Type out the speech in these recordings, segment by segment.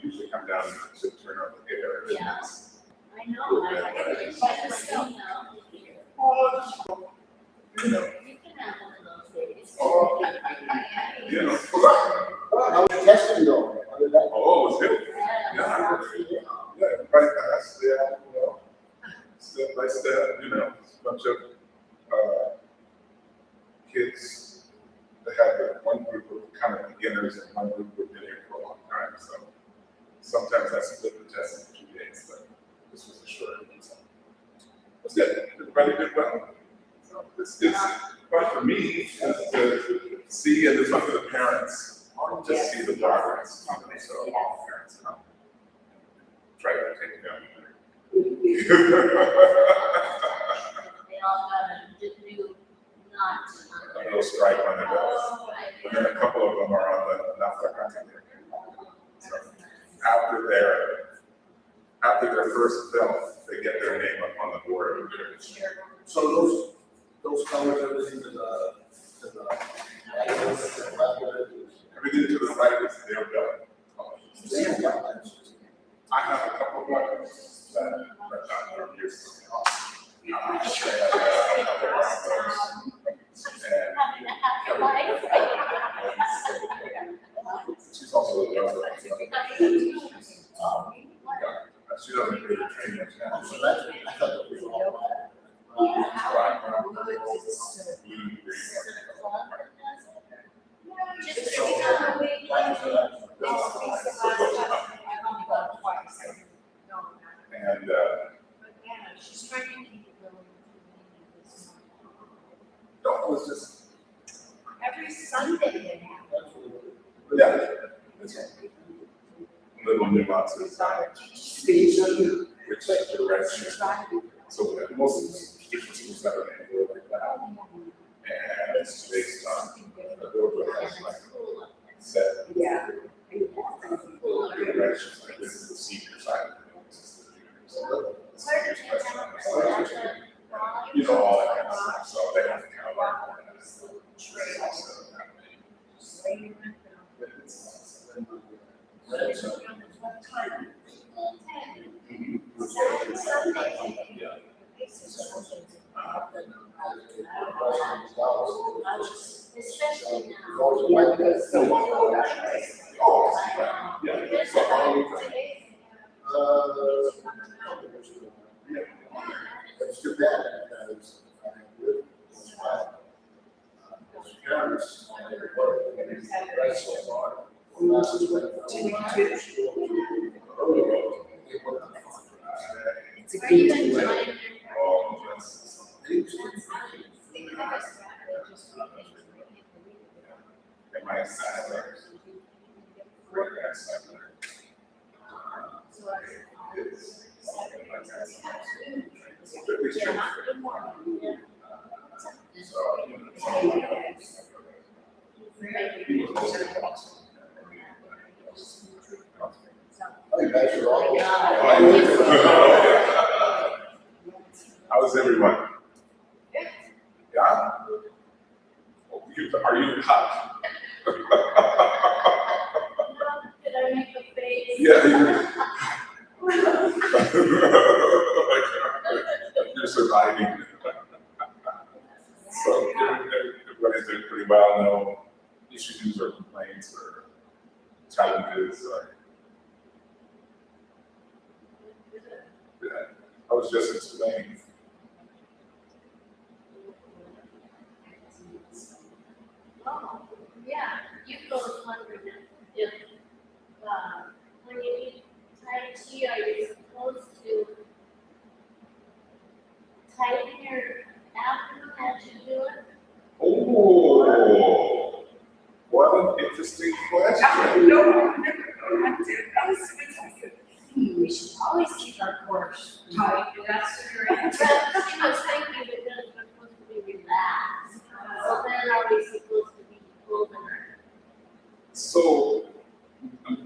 usually come down to turn on the air. Yeah. I know. I didn't buy myself now. You know. You can have one of those days. Oh, you know. How was testing going? Oh, it was good. Yeah, everybody passed there, you know, step by step, you know, a bunch of kids that had one group of kind of beginners and one group who had been here for a long time. So sometimes I split the test in 2 days, but this was a short one. So it was good. Everybody did well. So it's fun for me to see, and it's fun for the parents to see the progress. So all parents come. Try to take them. They all got a new knot. A little stripe on their belts. And then a couple of them are on the Nafta. So after their first belt, they get their name up on the board. So those colors, everything to the Everything to the right is their belt. I have a couple of weapons that are not from years ago. She's also a young girl. She doesn't really train much now. So that's, I thought that was all. And she's trying to keep it going. no, it was just, Every Sunday it happens. yeah. It's little nuances, which direction. So most of the different schools that are in the like that. And it's based on the builder has like set directions, like this is the senior side. This is the junior side. The seniors press on the side. You know, all that kind of stuff. So they have to kind of learn more than this. Especially now. It's too bad because I mean, parents, right so far. It's a good enjoying And my assignment, great assignment, is something like that. So, he was mostly awesome. You guys are all. How is everyone? Yeah? Are you hot? Did I make a face? Yeah. You're surviving. So everybody's doing pretty well. No issues or complaints or challenges or. Yeah. I was just explaining. Oh, yeah, you both wondered if, when you do Tai Chi, are you supposed to tighten your abdomen as you do it? Oh, what an interesting question. No. We should always keep our course tight, that's correct. She was thinking because we're supposed to be relaxed, so then are we supposed to be holding her? So I'm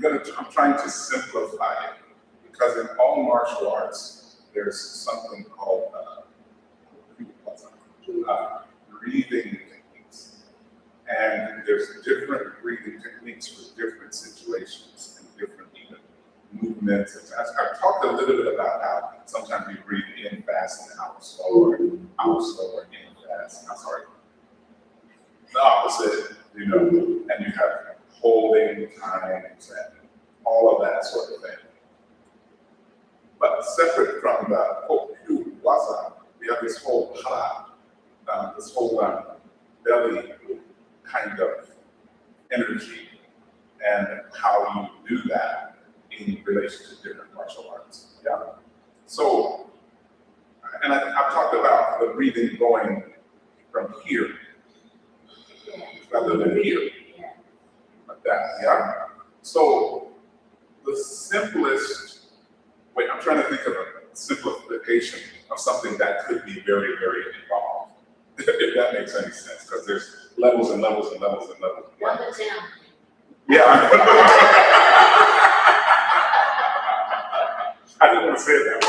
trying to simplify it because in all martial arts, there's something called breathing techniques. And there's different breathing techniques for different situations and different even movements. I've talked a little bit about how sometimes you breathe in fast and out slower, in fast. I'm sorry. The opposite, and you have holding times and all of that sort of thing. But separate from the Hoku Waza, we have this whole hara, this whole belly kind of energy, and how you do that in relation to different martial arts. Yeah. So, and I've talked about the breathing going from here rather than here, like that. Yeah. So the simplest way, I'm trying to think of a simplification of something that could be very, very involved, if that makes any sense, because there's levels and levels and levels and levels. Dumb it down. Yeah. I didn't want to say that.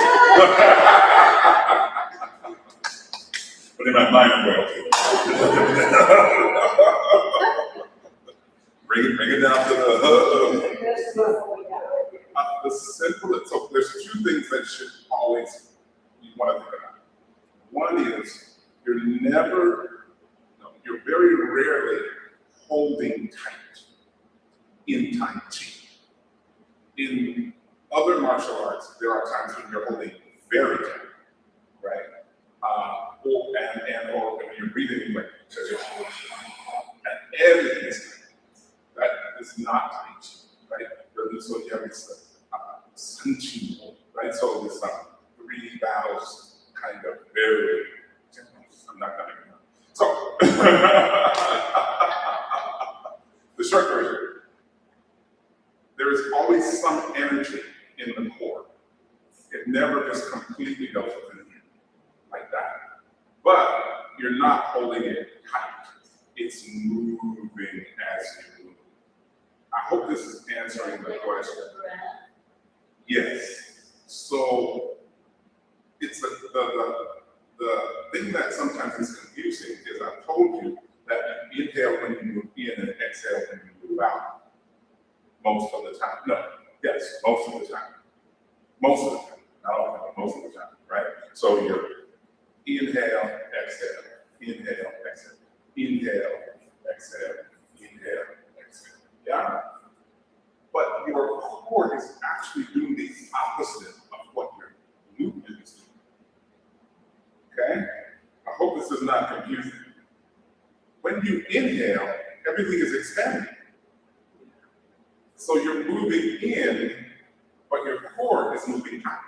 But in my mind, I'm going, okay. Bring it down to the simplest. So there's two things that should always you want to think about. One is you're very rarely holding tight in Tai Chi. In other martial arts, there are times when you're holding very tight, right? Or when you're breathing like, and everything is tight. That is not Tai Chi, right? So you have this Sanchi, right? So this 3 battles kind of very, I'm not gonna go. So, the short version, there is always some energy in the core. It never just completely goes within you like that. But you're not holding it tight. It's moving as you move. I hope this is answering the question. Yes. So it's the thing that sometimes is confusing is I've told you that you inhale when you move in and exhale when you move out. Most of the time. No, yes, most of the time. Most of the time. Not all the time, most of the time, right? So you're inhale, exhale, inhale, exhale, inhale, exhale, inhale, exhale. Yeah? But your core is actually doing the opposite of what your movement is doing. Okay? I hope this is not confusing. When you inhale, everything is expanding. So you're moving in, but your core is moving out.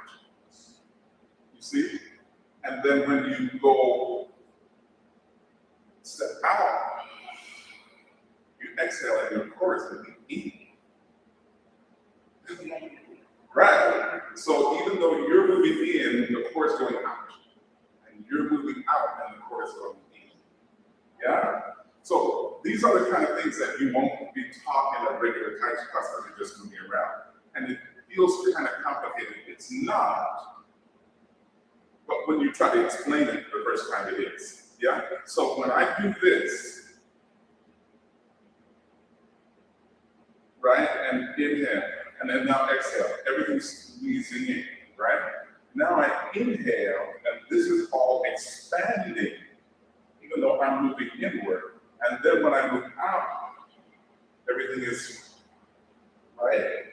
You see? And then when you go step out, you exhale and your core is moving in. Right? So even though you're moving in, the core is going out. And you're moving out and the core is going in. Yeah? So these are the kind of things that you won't be taught in a regular Tai Chi class as you're just moving around. And it feels kind of complicated. It's not. But when you try to explain it the first time, it is. Yeah? So when I do this, right? And inhale, and then now exhale. Everything's squeezing in, right? Now I inhale, and this is all expanding, even though I'm moving inward. And then when I move out, everything is, right?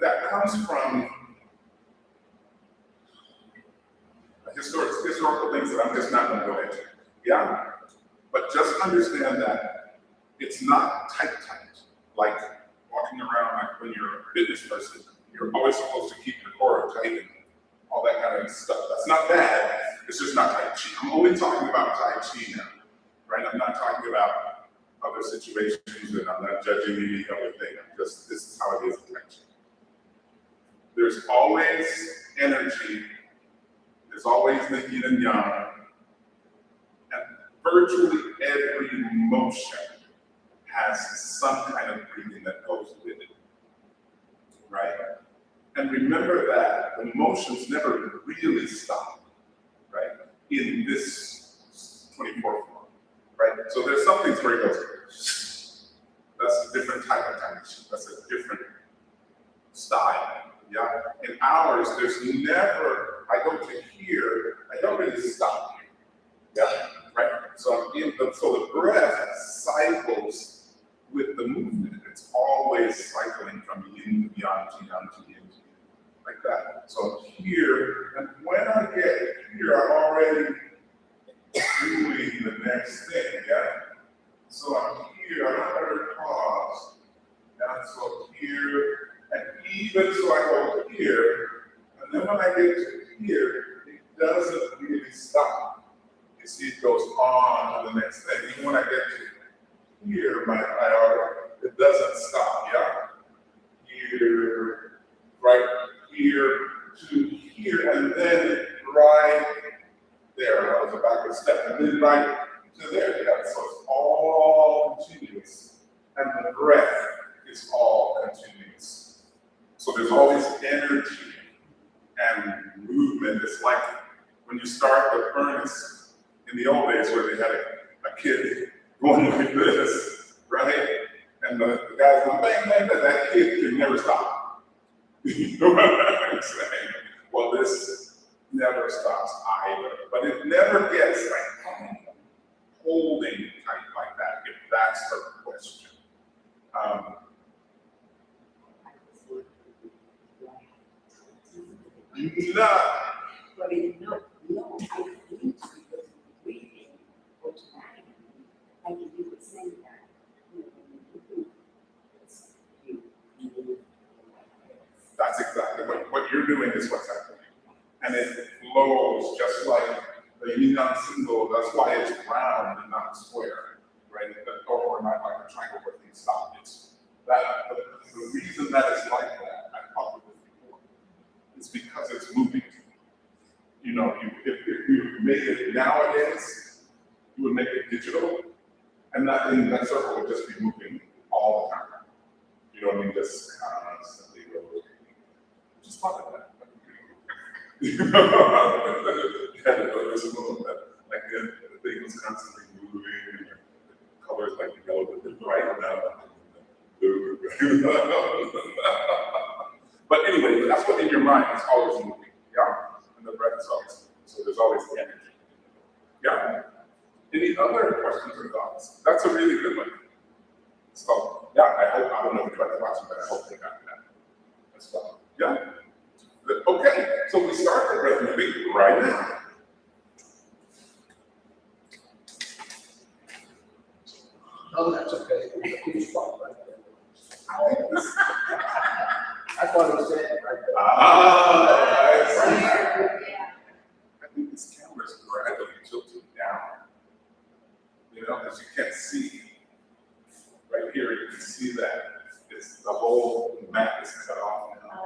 That comes from historical things that I'm just not going to go into. Yeah? But just understand that it's not tight, like walking around like when you're a fitness person. You're always supposed to keep your core tight and all that kind of stuff. That's not bad. It's just not Tai Chi. I'm only talking about Tai Chi now, right? I'm not talking about other situations, and I'm not judging any other thing. This is how it is in Tai Chi. There's always energy. There's always the yin and yang. And virtually every motion has some kind of breathing that goes with it, right? And remember that the motions never really stop, right? In this 24 form, right? So there's some things where it goes, that's a different type of Tai Chi. That's a different hours, there's never, I go to here, I don't really stop here. Yeah, right? So so the breath cycles with the movement. It's always cycling from yin to yang to yang to yin to yin, like that. So here, and when I get here, I'm already doing the next thing, yeah? So I'm here, I don't ever pause. And so here, and even so I go here, and then when I get to here, it doesn't really stop. You see, it goes on to the next thing. Even when I get to here, it doesn't stop, yeah? Here, right here to here, and then right there. That was a backward step, and then right to there, yeah? So it's all continuous, and the breath is all continuous. So there's always energy and movement. It's like when you start the furnace in the old days where they had a kid going like this, right? And the guy's going bang, bang, bang, that kid can never stop. You know what I'm saying? Well, this never stops either, but it never gets like holding tight like that, if that's the question. No. But no, I can do it because of breathing automatically. I can do it saying that. That's exactly what you're doing is what's happening. And it flows just like the yin yang symbol. That's why it's round and not square, right? Or not like a triangle where things stop. It's that the reason that it's like that, I talked about this before, is because it's moving. You know, if you made it nowadays, you would make it digital, and that circle would just be moving all the time. You know what I mean? Just constantly rotating. Just follow that. You know, this movement, like the thing was constantly moving, and the colors like yellow with the bright now. But anyway, that's what in your mind is always moving, yeah? And the breath is always moving, so there's always energy. Yeah? Any other questions or thoughts? That's a really good one. So, yeah, I don't know if anybody's watching, but I hope they got that as well. Yeah? Okay, so we start the breath moving right now. No, that's okay. Cool spot right there. I think this. I thought it was saying right there. I see. Yeah. I think this camera is gradually tilted down. You know, as you can't see, right here, you can see that it's the whole mat is cut off now.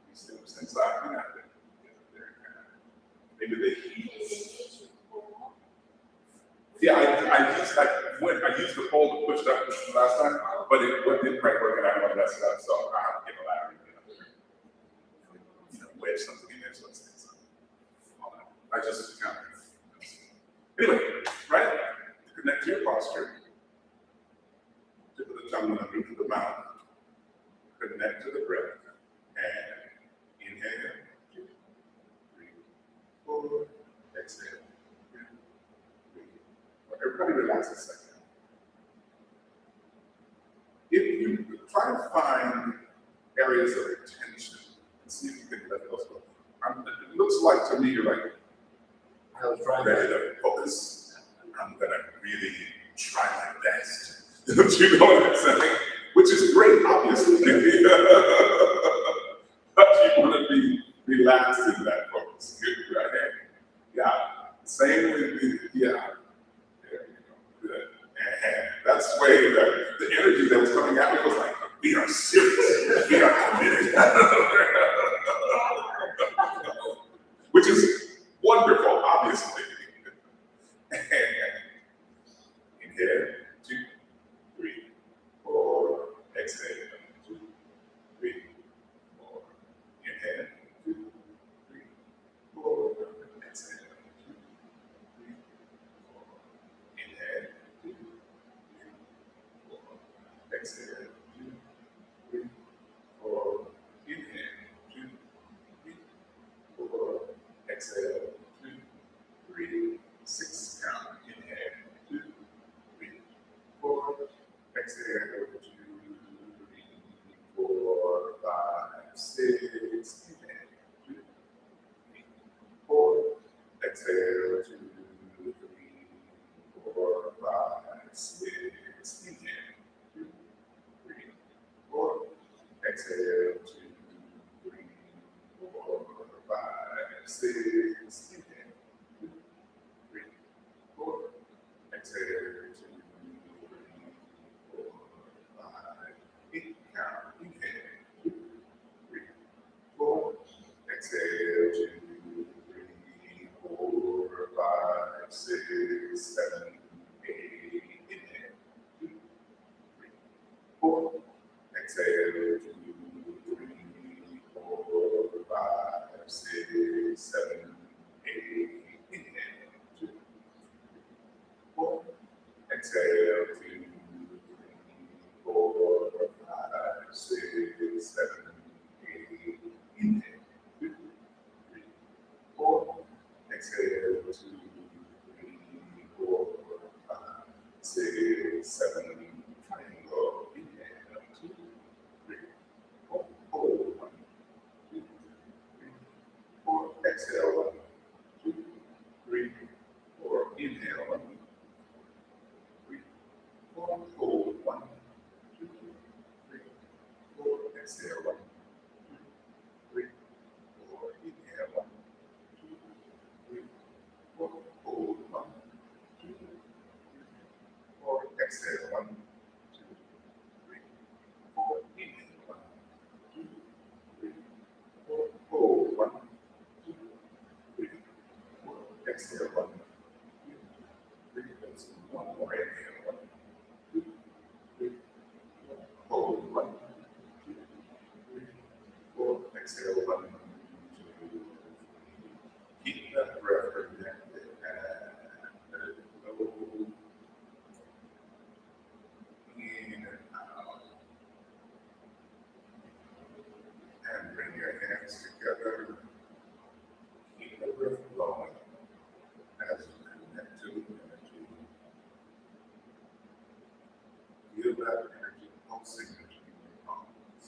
You see what I'm saying? So I think I could get there. Maybe the heat. Yeah, I used the pole to push it up last time, but it didn't quite work and I want to mess it up, so I have to get a ladder and wedge something in there so it stays up. All that. I just kind of. Anyway, right? To connect to your posture, tip of the tongue on the roof of the mouth, connect to the breath, and inhale, 2, 3, 4, exhale. Everybody relax a second. If you try to find areas of tension and see if you can let those go. It looks like to me you're like, I was trying ready to. to focus. I'm gonna really try my best. You know what I'm saying? Which is great, obviously. But you want to be relaxed in that focus. Good, right? Yeah. Same with yeah. There you go. Good. And that's way the energy that was coming out was like, we are serious. We are committed. Which is wonderful, obviously. And inhale, 2, 3, 4, exhale, 2, 3, 4. Inhale, 2, 3, 4, exhale, 2, 3, 4. Inhale, 2, 3, 4, exhale, 2, 3, 4. Inhale, Exhale, 2, 3, 4, 5, 6. Inhale, 2, 3, 4. Exhale, 2, 3, 4, 5, 8. Count. Inhale, 2, 3, 4. Exhale, 2, 3, 4, 5, 6, 7, 8. Inhale, 2, 3, 4. Exhale, 2, 3, 4, 5, 6, 7, 8. Inhale, 2, 4. Exhale, 2, 3, 4, 5, 6, 7, 8. Inhale, 2, 3, 4. Exhale, 2, 3, 4, 5, 6, 7. Triangle. Inhale, 2, 3, 4. Hold. 1, 2, 3, 4. Exhale. 1, 2, 3, 4. Inhale. 1, 3, 4. Hold. 1, 2, 3, 4. Exhale. 1, 2, 3, 4. Inhale. 1, 2, 3, 4. Hold. 1, 2, 3, 4. Exhale. 1, 2, 3, 4. Inhale. 1, 2, 3, 4. Hold. 1, 2, 3, 4. Exhale. 1, 2, 3. That's one more. Inhale. 1, 2, 3, 4. Hold. 1, 2, 3, 4. Exhale. 1, 2, 3. Keep that breath connected and let it go in and out. And bring your hands together. Keep the breath flowing as you connect to energy. Feel that energy pulsing between your palms.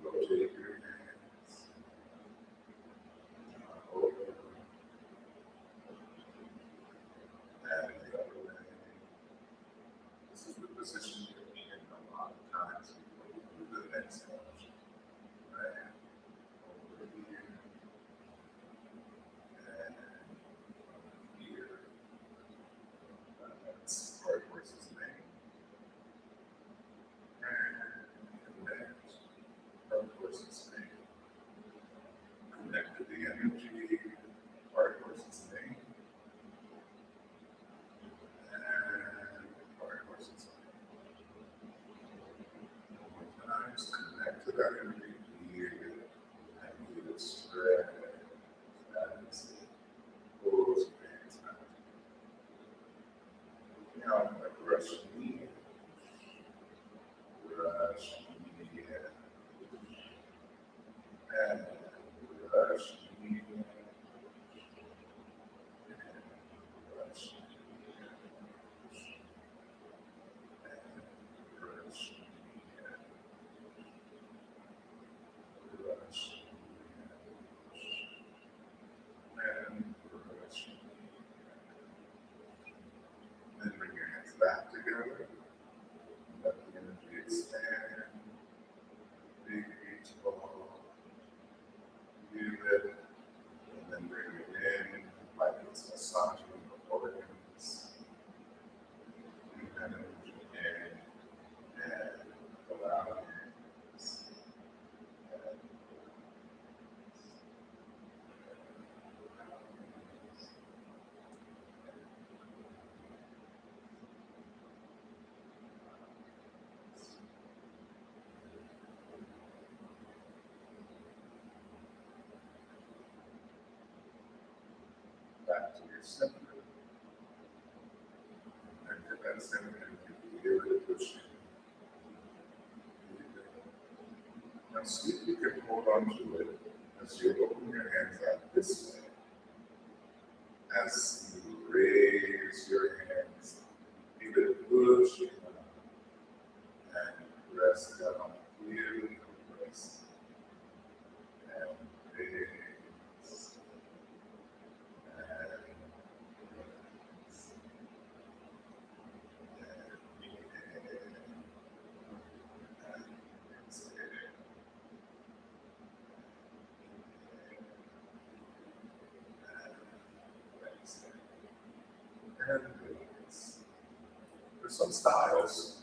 Rotate your hands over and the other way. This is the position you'll be in a lot of times before you do the next motion. Right? Over here and here. That's right versus name. And connect. Heart versus name. Connect to the energy. Heart versus name. And heart versus name. Sometimes connect to that energy. Feel it. And feel it stretch. As it goes hands out. Now, brush me. Brush me. And brush me. And brush me. And brush me. Brush and brush. Then bring your hands back together. Let the energy expand. Big reach ball. Feel it. And then bring it in like it's massaging the organs. Bring that energy in and allow hands. Back to your center. And to that center, you feel it pushing. Now see if you can hold on to it as you open your hands out this way. As you raise your hands, feel it pushing up and press down. Feel it compress and raise and raise and inhale and some styles,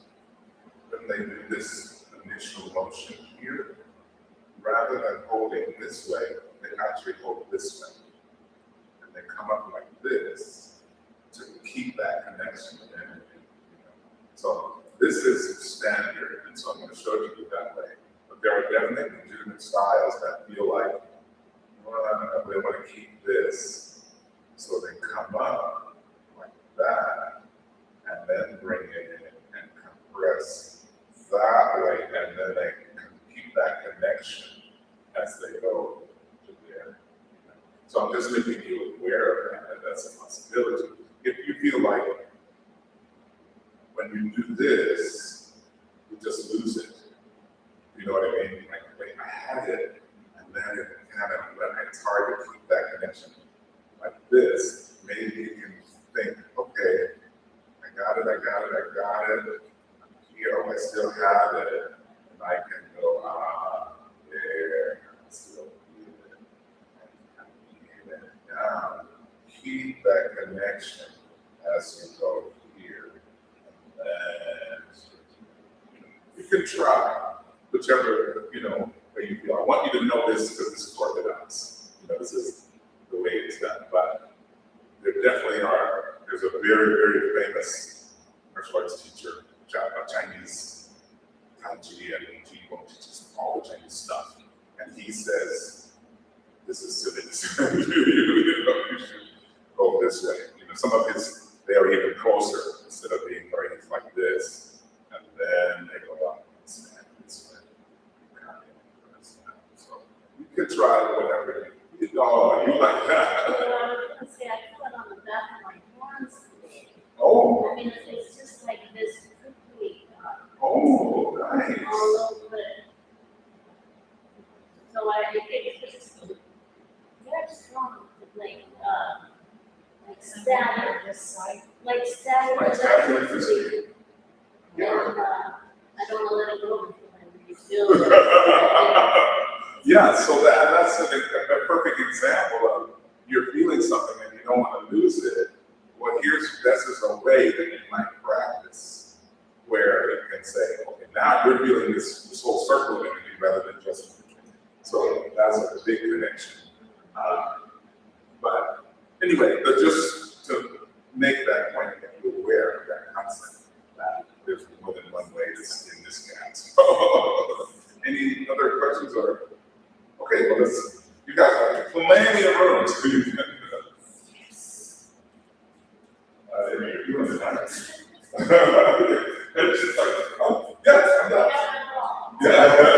when they do this initial motion here, rather than holding this way, they actually hold this way. And they come up like this to keep that connection with energy. So this is standard, and so I'm going to show you that way. But there are definitely legitimate styles that feel like, well, they want to keep this, so they come up like that, and then bring it in and compress that way, and then they can keep that connection as they go to there. So I'm just making you aware of that that's a possibility. If you feel like when you do this, you just lose it. You know what I mean? Like, wait, I had it, and then it kind of, it's hard to keep that connection. Like this, maybe you can think, okay, I got it. Here, I still have it, and I can go, there, I still feel it, and feel it down. Keep that connection as you go here. And you can try whichever, way you feel. I want you to know this because this is orthodox. This is the way it's done. But there definitely there's a very, very famous martial arts teacher, Chinese Tai Chi and Qigong, teaches all the Chinese stuff. And he says, this is silly. You should go this way. Some of they are even closer instead of being right like this. And then they go up this way. So you can try whatever you like that. Well, I was gonna say, I feel it on the back of my arms today. Oh, I mean, it's just like this quickly, oh, nice. all over it. So I think it's very strong, like static, like static. Like static electricity. And, I don't want to let it go before I really feel it. Yeah, so that's a perfect example of you're feeling something and you don't want to lose it. Well, this is a way that you might practice where you can say, okay, now you're feeling this whole circle of energy rather than just. So that's a big connection. But anyway, but just to make that point and get you aware of that concept, that there's more than one way to skin this cat. So, any other questions or? Okay, well, you guys have plenty of room so you can. You're doing it nice. It's just like, oh, yes, I'm done. Yeah.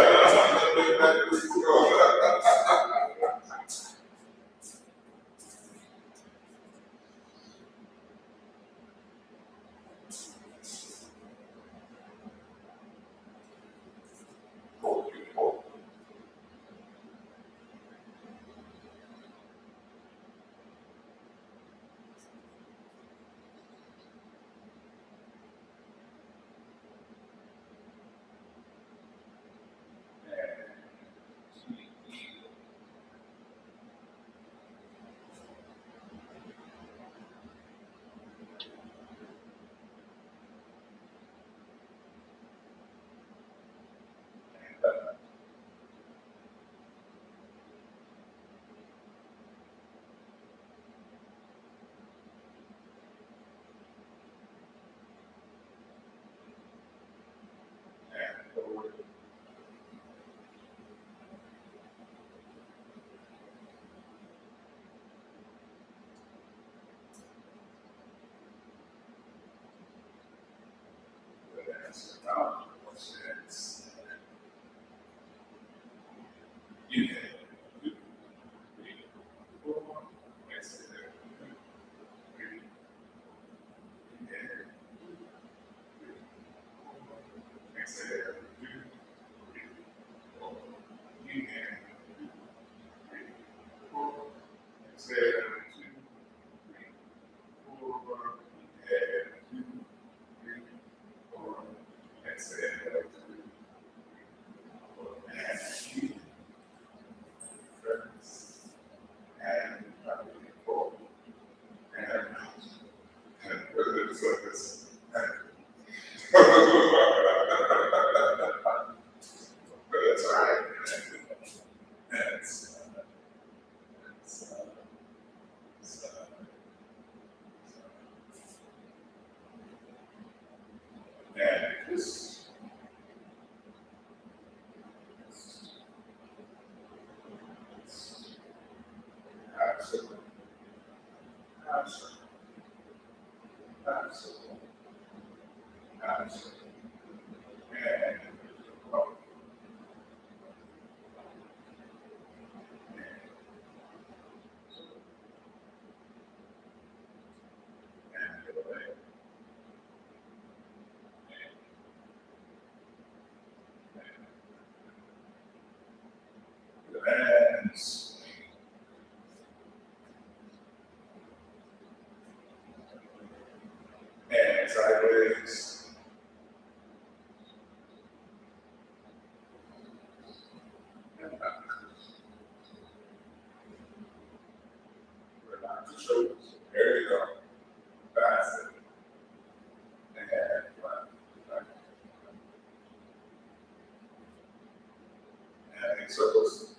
make circles.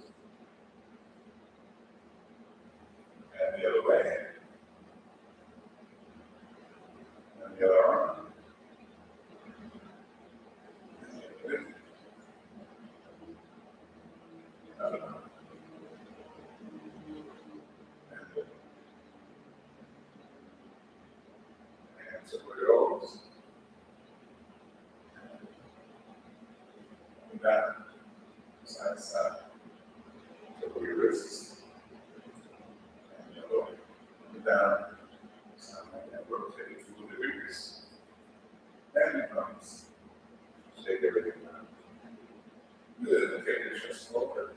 And the other way. And the other arm. And the other way. Another arm. And so it goes. And down. Side to side. So your wrists. And the other way. And down. Side like that. Rotate through the fingers. And the thumbs. Shake everything down. Good. Okay, just slower.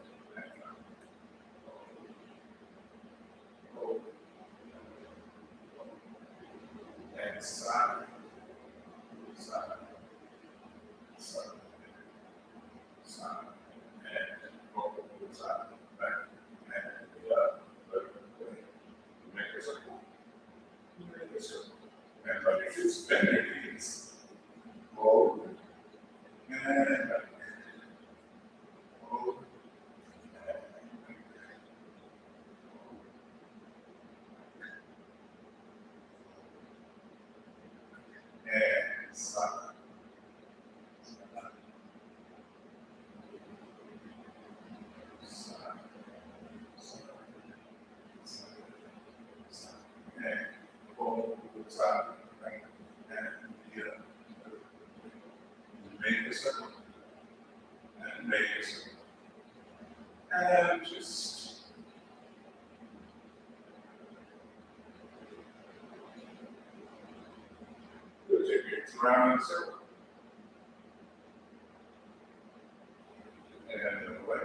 And side, side, side, side, and forward, side, back, and the other way. Make a circle. Make a circle. And like if you spin your knees, forward, and back. Forward, and back. And side. And forward, side, back, and the other. Make a circle. And make a circle. And just take your round and circle. And the other way.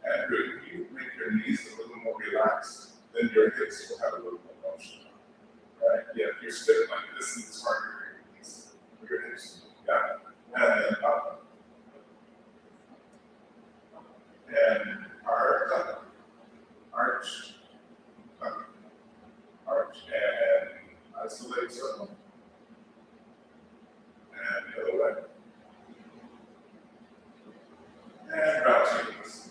And good. You make your knees a little more relaxed, then your hips will have a little more motion. Right? Yeah, if you're stiff like this, it's harder for your knees, for your hips. Yeah. And then up. And arch, up. Arch, up. Arch, and isolate circle. And the other way. And round shapes.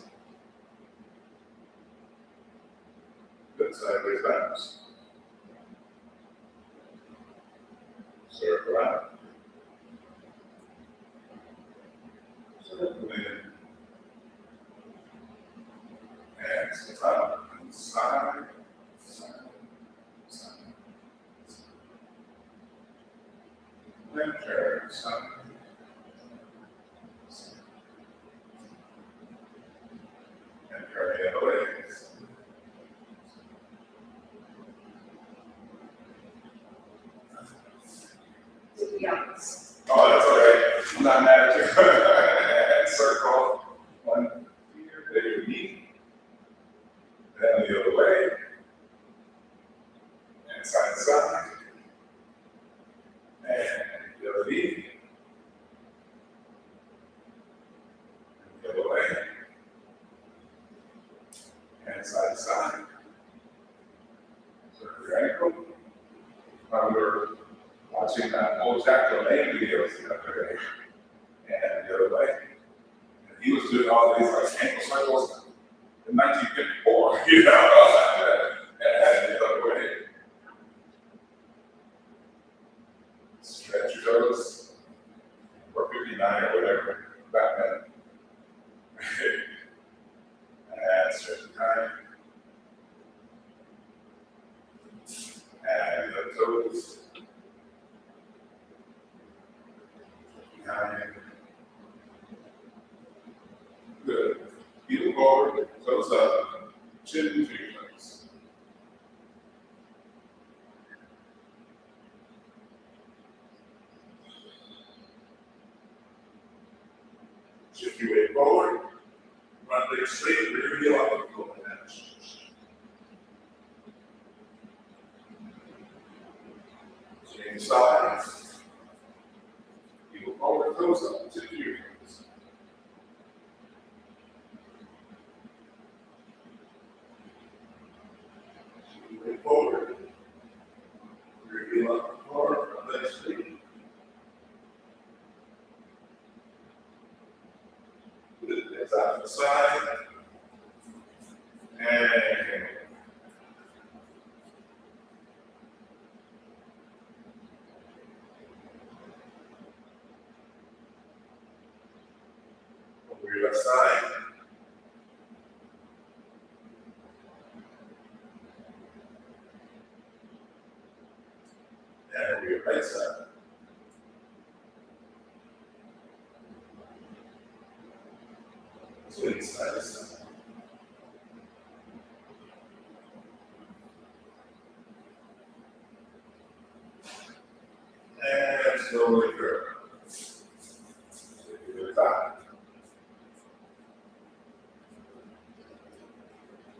Good sideways bounce. Circle out. Circle in. And step out. And side, side, side. Then turn side. And turn the other way. Yes. Oh, that's all right. I'm not mad at you. And circle. One here, then your knee. Then the other way. And side to side. And the other knee. And the other way. And side to side. Circle your ankle. We're watching old Jack LaLanne videos the other day. And the other way. And he was doing all these like ankle circles in 1954, you know. And the other way. Stretch your toes. Or 59 or whatever. Back then. And stretch the time. And the toes. Behind. Good. Heel forward, toes up, chin to your toes. Shift your weight forward, run leg straight, rear heel up, and go down. Change sides. Heel forward, toes up, chin to your toes. Weight forward, rear heel up, forward, run leg straight. Legs out to the side. And over your left side. And over your right side. Swing side to side. And slowly curve. To the top.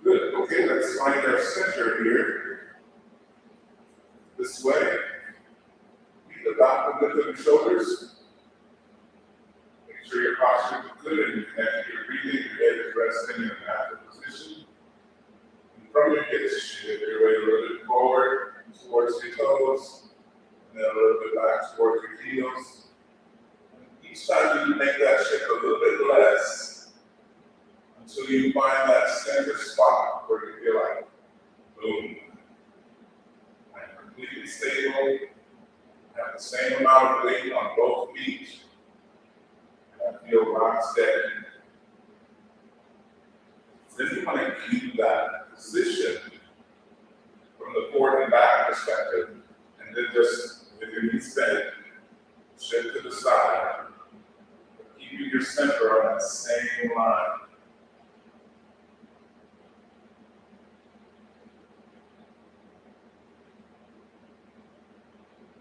Good. Okay, let's find our center here. This way. Keep the back of the shoulders. Make sure your posture is good and you connect to your breathing. Your head is resting in a natural position. And from your hips, shift your weight a little bit forward towards your toes. And then a little bit back towards your heels. And each time you make that shift a little bit less until you find that center spot where you feel like, boom. I'm completely stable. Have the same amount of weight on both feet. And I feel rock steady. Then you want to keep that position from the forward and back perspective. And then just with your knees bent, shift to the side. Keeping your center on that same line.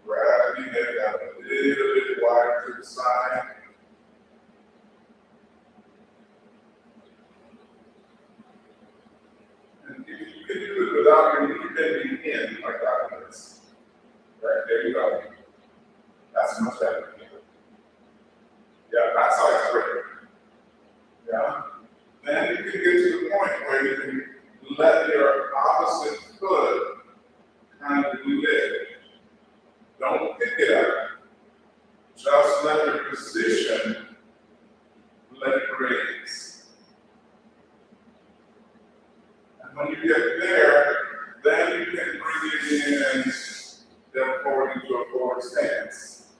Gravity head down a little bit wider to the side. And if you can do it without your knee bending in like that is, right there you go. That's much better. Yeah, that side's great. Yeah. Then you can get to the point where you can let your opposite foot kind of lift. Don't pick it up. Just let your position let it raise. And when you get there, then you can bring it in, step forward into a forward stance.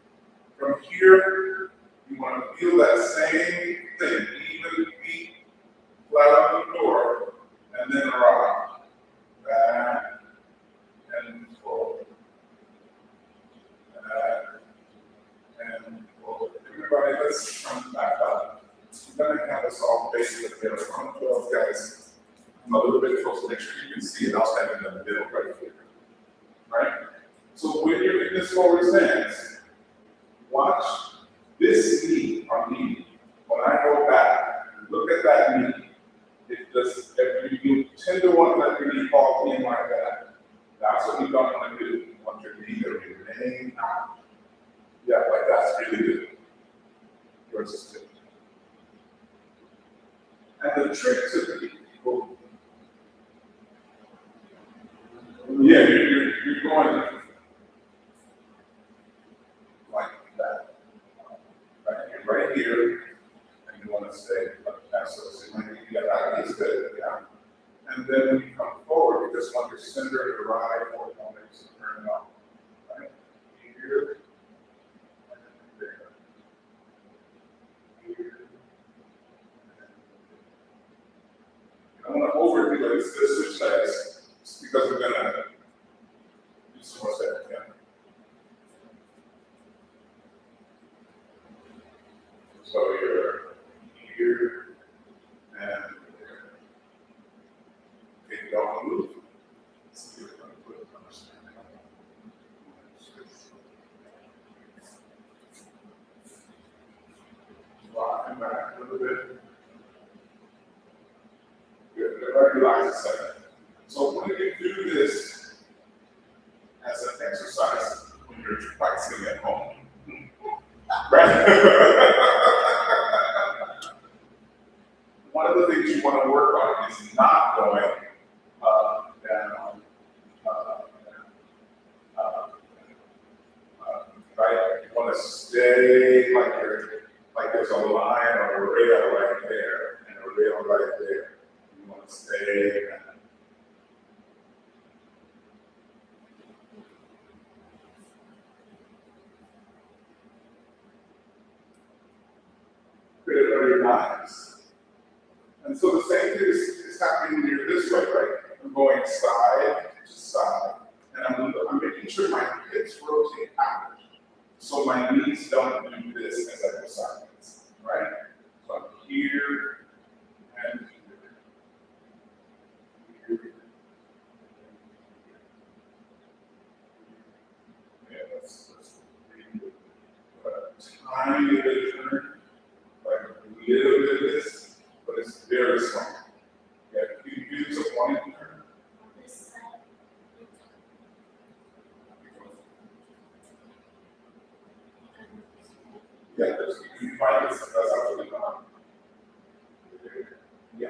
From here, you want to feel that same thing, even feet flat on the floor, and then rock. Back and forward. And forward. Everybody, let's come back up. I'm going to have us all facing the middle. I'm going to those guys. I'm a little bit closer. Make sure you can see it. I'll stand in the middle right here. All right? So when you're in this forward stance, watch this knee on me. When I go back, look at that knee. If you tend to want to let your knee fall in like that, that's what you don't want to do. You want your knee to remain out. Yeah, like that's really good. Yours is good. And the trick to the people, yeah, you're going like that. Right, you're right here, and you want to stay like that. So you got that is good, yeah. And then when you come forward, you just want your center to ride forward, don't make some turn up. Right? Here, and there. Here. I want to overdo it. This switch sides because we're gonna do some more steps. Yeah. So you're here and there. Okay, you don't move. So you're going to put it on the screen. Rocking back a little bit. Good. Everybody relax a second. So when you do this as an exercise when you're practicing at home, right? One of the things you want to work on is not going up, down, right? You want to stay like there's a line or a rail right there. nice. And so the same thing is happening when you're this way, right? I'm going side to side, and I'm making sure my hips rotate out, so my knees don't do this as I go sideways, right? So I'm here and here. Yeah, that's pretty good. But a tiny bit of turn, like a little bit of this, but it's very small. Yeah, you use a one turn. This side. Yeah, you find this, that's absolutely fine. Yeah,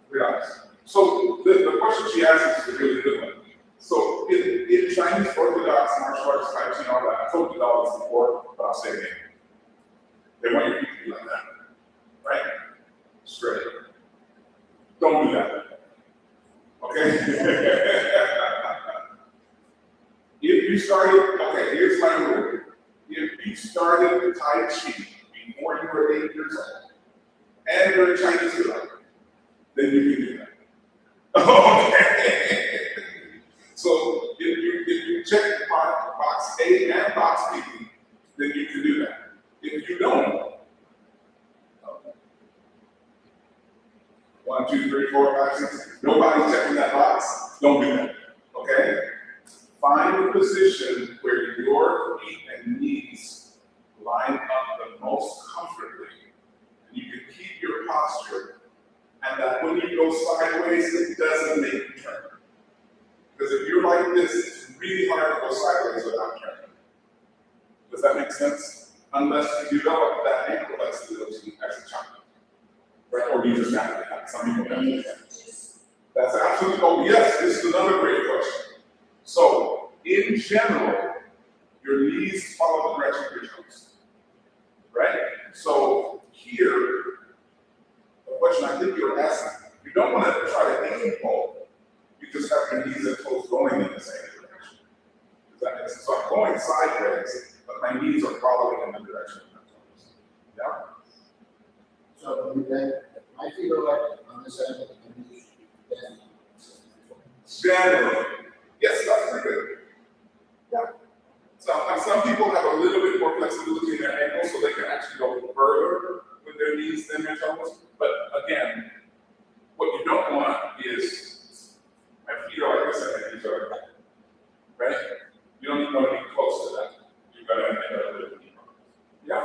realize. So the question she asked is a really good one. So in Chinese Orthodox martial arts, Tai Chi and all that, I told you all this before, but I'll say it again. They want your feet to be like that, right? Straight. Don't do that. Okay? If you started, okay, here's my rule. If you started Tai Chi before you were 8 years old, and you're a Chinese guy, then you can do that. Okay. So if you check box A and box B, then you can do that. If you don't, 1, 2, 3, 4, 5, 6, nobody's checking that box, don't do that. Okay? Find a position where your feet and knees line up the most comfortably, and you can keep your posture, and that when you go sideways, it doesn't make you turn. Because if you're like this, it's really hard to go sideways without turning. Does that make sense? Unless you develop that ankle flexibility as a child. Right? Or you just naturally have. Some people naturally have. That's absolutely, oh yes, this is another great question. So, in general, your knees follow the direction of your toes. Right? So, here, the question I think you're asking, you don't want to try to aim pole. You just have your knees and toes going in the same direction. Does that make sense? So I'm going sideways, but my knees are following in the direction of my toes. Yeah? So when you bend, my feet are like on this end, and you bend. Generally. Yes, that's pretty good. Yeah. Some people have a little bit more flexibility in their ankles, so they can actually go further with their knees than their toes. But again, what you don't want is my feet are like this and my knees are like that. Right? You don't even want to be close to that. You're going to end up with a knee problem. Yeah?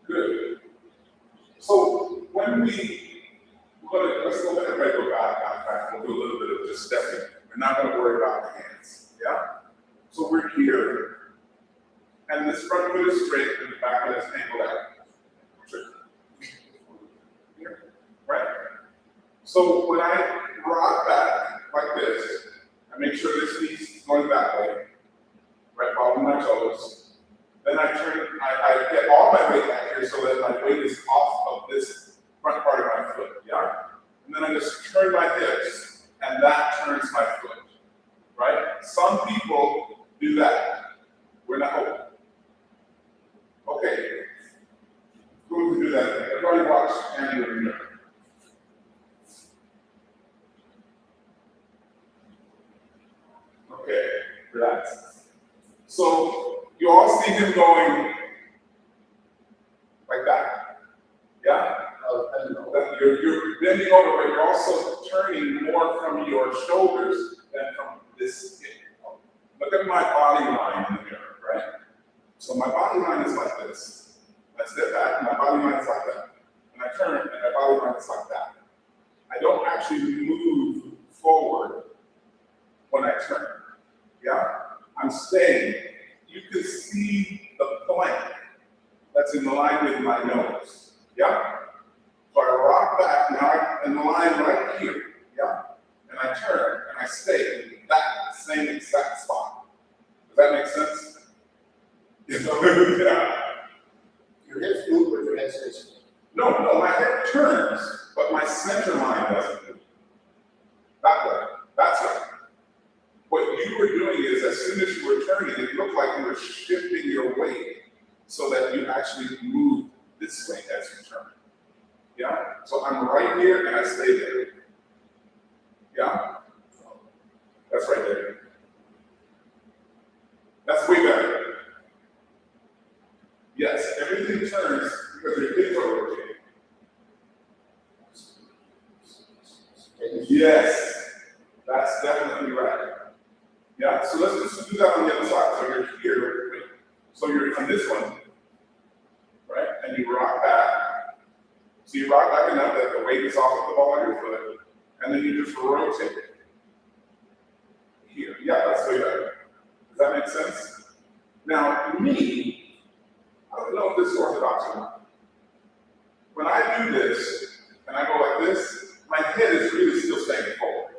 Good. So when let's go ahead and go back. We'll do a little bit of just stepping. We're not going to worry about the hands. Yeah? So we're here, and this front foot is straight, and the back foot is angled out. Here, right? So when I rock back like this, I make sure this knee's going that way, right, following my toes. Then I turn, I get all my weight back here so that my weight is off of this front part of my foot, yeah? And then I just turn my hips, and that turns my foot, right? Some people do that. We're not open. Okay. Who can do that? Everybody watch Andy over here. Okay, relax. So you all see him going like that. Yeah? You're bending over, but you're also turning more from your shoulders than from this hip. Look at my body line in the mirror, right? So my body line is like this. I step back, and my body line is like that. And I turn, and my body line is like that. I don't actually move forward when I turn. Yeah? I'm staying. You can see the plank that's in line with my nose. Yeah? So I rock back, now I'm in the line right here. Yeah? And I turn, and I stay in that same exact spot. Does that make sense? Yeah. Your hips move, but your head stays. No, my head turns, but my center line doesn't move. That way. That's right. What you were doing is, as soon as you were turning, it looked like you were shifting your weight so that you actually moved this way as you turn. Yeah? So I'm right here and I stay there. Yeah? That's right there. That's way better. Yes, everything turns because your things are rotating. Yes, that's definitely right. Yeah, so let's just do that on the other side. So you're here, right? So you're on this one, right? And you rock back. So you rock back enough that the weight is off of the ball of your foot, and then you just rotate it. Here, yeah, that's way better. Does that make sense? Now, me, I don't know if this is orthodox or not. When I do this, and I go like this, my head is really still staying forward.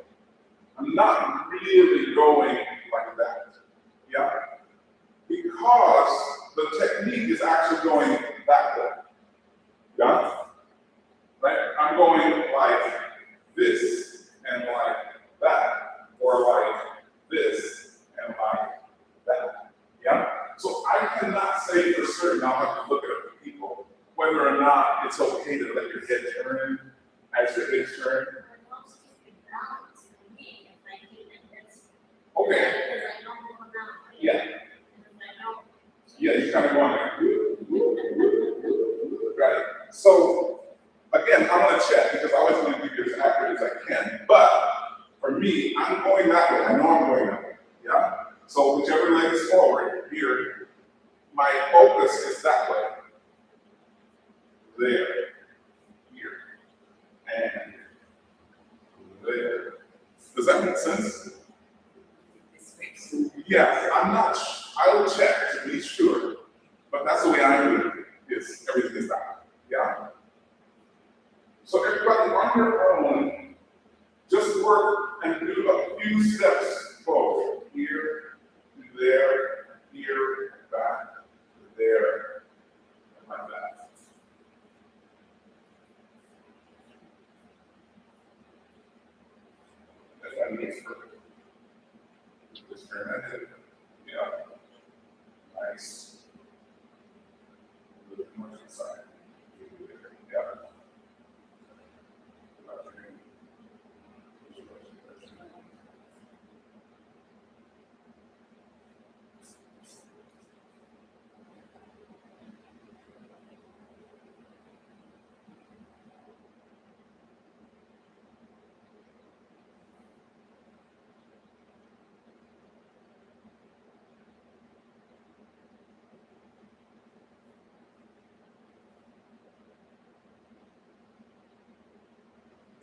I'm not really going like that. Yeah? Because the technique is actually going that way. Yeah? Right? I'm going like this and like that, or like this and like that. Yeah? So I cannot say for certain, I'll have to look at other people, whether or not it's okay to let your head turn as your head turn. Okay. Yeah. Yeah, you kind of going like, right? So, again, I'm going to check because I always want to give you as accurate as I can. But for me, I'm going that way. I know I'm going that way. Yeah? So, whichever leg is forward, here, my focus is that way. There. Here. And there. Does that make sense? Yeah, I'm not, I will check to be sure, but that's the way I do it, is everything is that. Yeah? So everybody on your own, just work and do a few steps forward. Here, there, here, back, there, and like that. That makes perfect. Just turn that head. Yeah. Nice. A little bit more to the side. Yeah.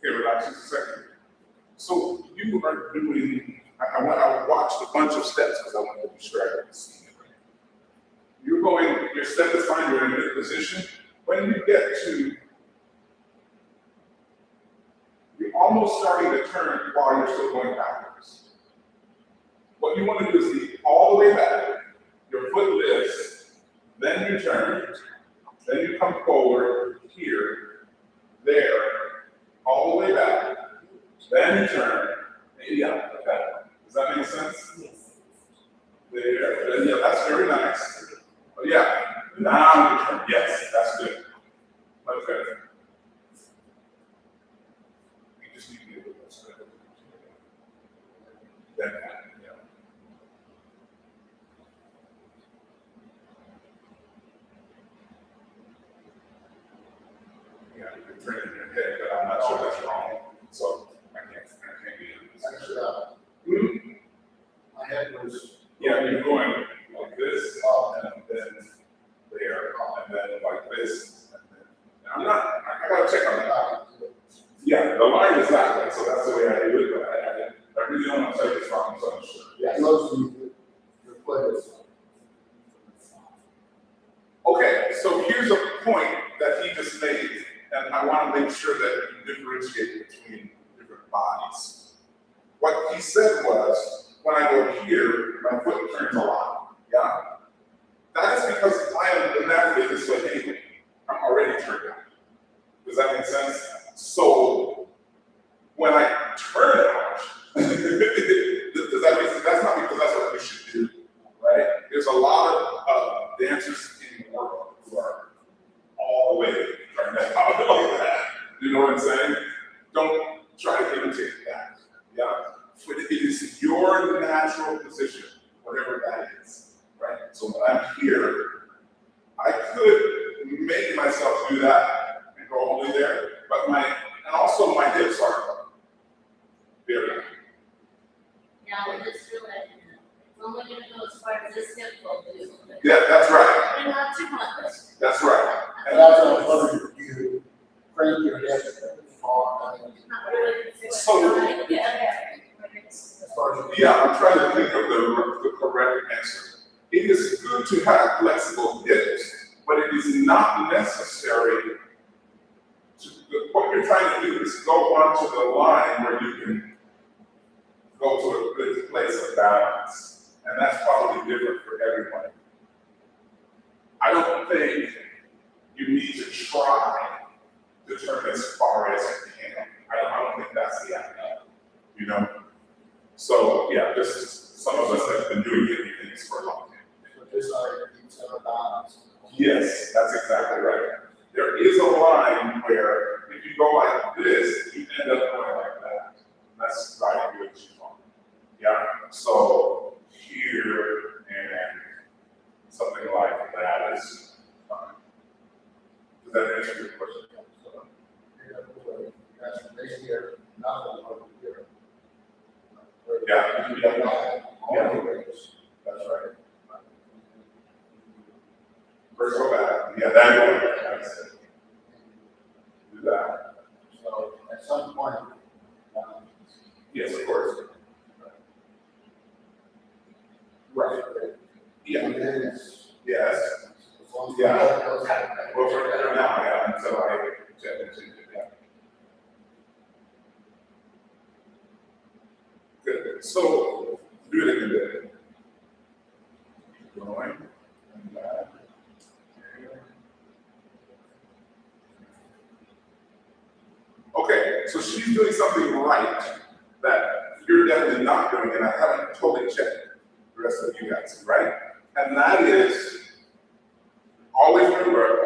Okay, relax just a second. So you are doing, I watched a bunch of steps because I wanted to be sure I could see it. You're going, your step is fine, you're in a good position. When you get to, you're almost starting to turn while you're still going backwards. What you want to do is be all the way back, your foot lifts, then you turn, then you come forward here, there, all the way back, then you turn, yeah, like that. Does that make sense? Yes. There, yeah, that's very nice. Oh, yeah, now you turn, yes, that's good. Much better. You just need to be a little bit better. Then that, yeah. Yeah, you're turning your head, but I'm not sure that's wrong. So I can't be in this. Actually, my head was. Yeah, you're going like this, and then there, and then like this. And then, I'm not, I gotta check on that. Yeah, the line is that way, so that's the way I do it, but I really don't want to say it's wrong, so I'm sure. Yeah, mostly your foot is. Okay, so here's a point that he just made, and I want to make sure that you differentiate between different bodies. What he said was, when I go here, my foot turns a lot. Yeah? That is because I am naturally this way anyway. I'm already turned out. Does that make sense? So when I turn out, does that make sense? That's not because that's what we should do, right? There's a lot of dancers in the world who are all the I'm saying? Don't try to imitate that. Yeah? It is your natural position, whatever that is. Right? So when I'm here, I could make myself do that and go all the way there, but and also my hips are there. Now, with this related, it's only gonna go as far as this hip will do. Yeah, that's right. And not too much. That's right. And that's what I was wondering, you crank your head far, Not really. So- Yeah. as far as. Yeah, I'm trying to think of the correct answer. It is good to have flexible hips, but it is not necessary to, what you're trying to do is go onto the line where you can go to a good place of balance. And that's probably different for everyone. I don't think you need to try to turn as far as you can. I don't think that's the idea, you know? So, yeah, just some of us have been doing different things for a long time. So just like keeps our balance. Yes, that's exactly right. There is a line where if you go like this, you end up going like that. That's right here what you want. Yeah, so here and something like that is fine. Does that answer your question? That's basically nothing over here. Yeah. All the ways. That's right. First go back. Yeah, that way. That's it. Do that. So at some point, Yes, of course. Right. Yeah. and then it's, Yes. as long as. Yeah. Well, for now, yeah, until I check into it, yeah. Good. So, do it again. Going. And back. Okay, so she's doing something right that you're definitely not doing, and I haven't totally checked the rest of you guys, right? And that is, always remember,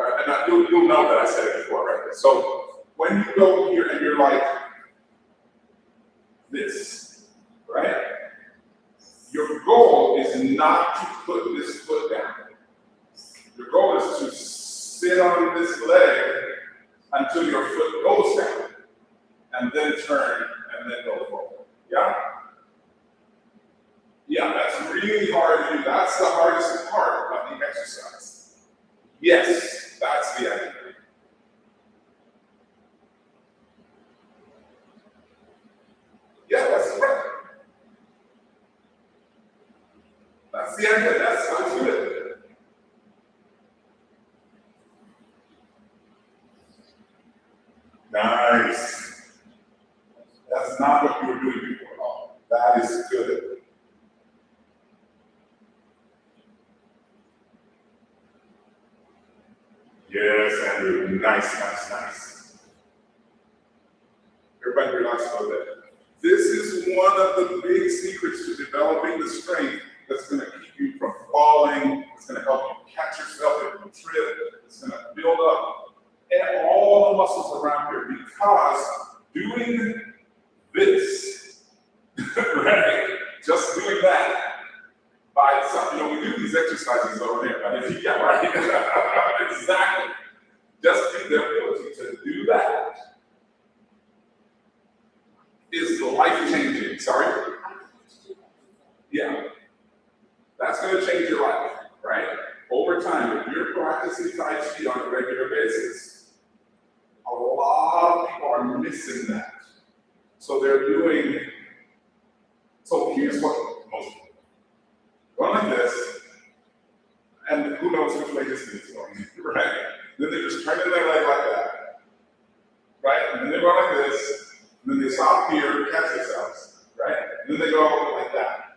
you'll know that I said it before, right? So when you go here and you're like this, right? Your goal is not to put this foot down. Your goal is to sit on this leg until your foot goes down, and then turn, and then go forward. Yeah? Yeah, that's really hard to do. That's the hardest part of the exercise. Yes, that's the idea. Yeah, that's right. That's the idea. That sounds good. Nice. That's not what you were doing before at all. That is good. Yes, Andrew. Nice, nice, nice. Everybody relax a little bit. This is one of the big secrets to developing the strength that's going to keep you from falling. It's going to help you catch yourself if you trip. It's going to build up and all the muscles around here, because doing this, right? Just doing that by itself. You know, we do these exercises over there, right? Yeah, right. Exactly. Just the ability to do that is life-changing. Sorry? Yeah. That's going to change your life, right? Over time, if you're practicing Tai Chi on a regular basis, a lot of people are missing that. So they're doing, so here's what most people do. Going like this, and who knows which way this is going, right? Then they're just turning their leg like that, right? And then they go like this, and then they stop here, catch themselves, right? And then they go like that,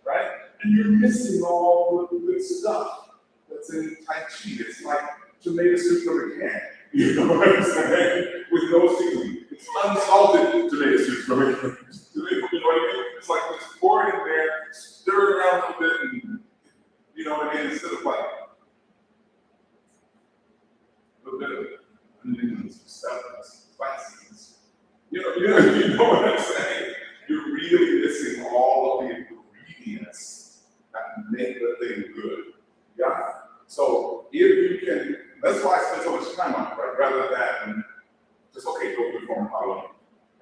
right? And you're missing all the good stuff that's in Tai Chi. It's like tomato soup from a can. You know what I'm saying? With no seasoning. It's unsalted tomato soup from a can. You know what I mean? It's like just pour it in there, stir it around a little bit, and you know what I mean? Instead of like a little bit of onions and stuff. It's spices. You know what I'm saying? You're really missing all of the ingredients that make the thing good. Yeah? So if you can, that's why I spend so much time on it, right? Rather than just, okay, go perform alone,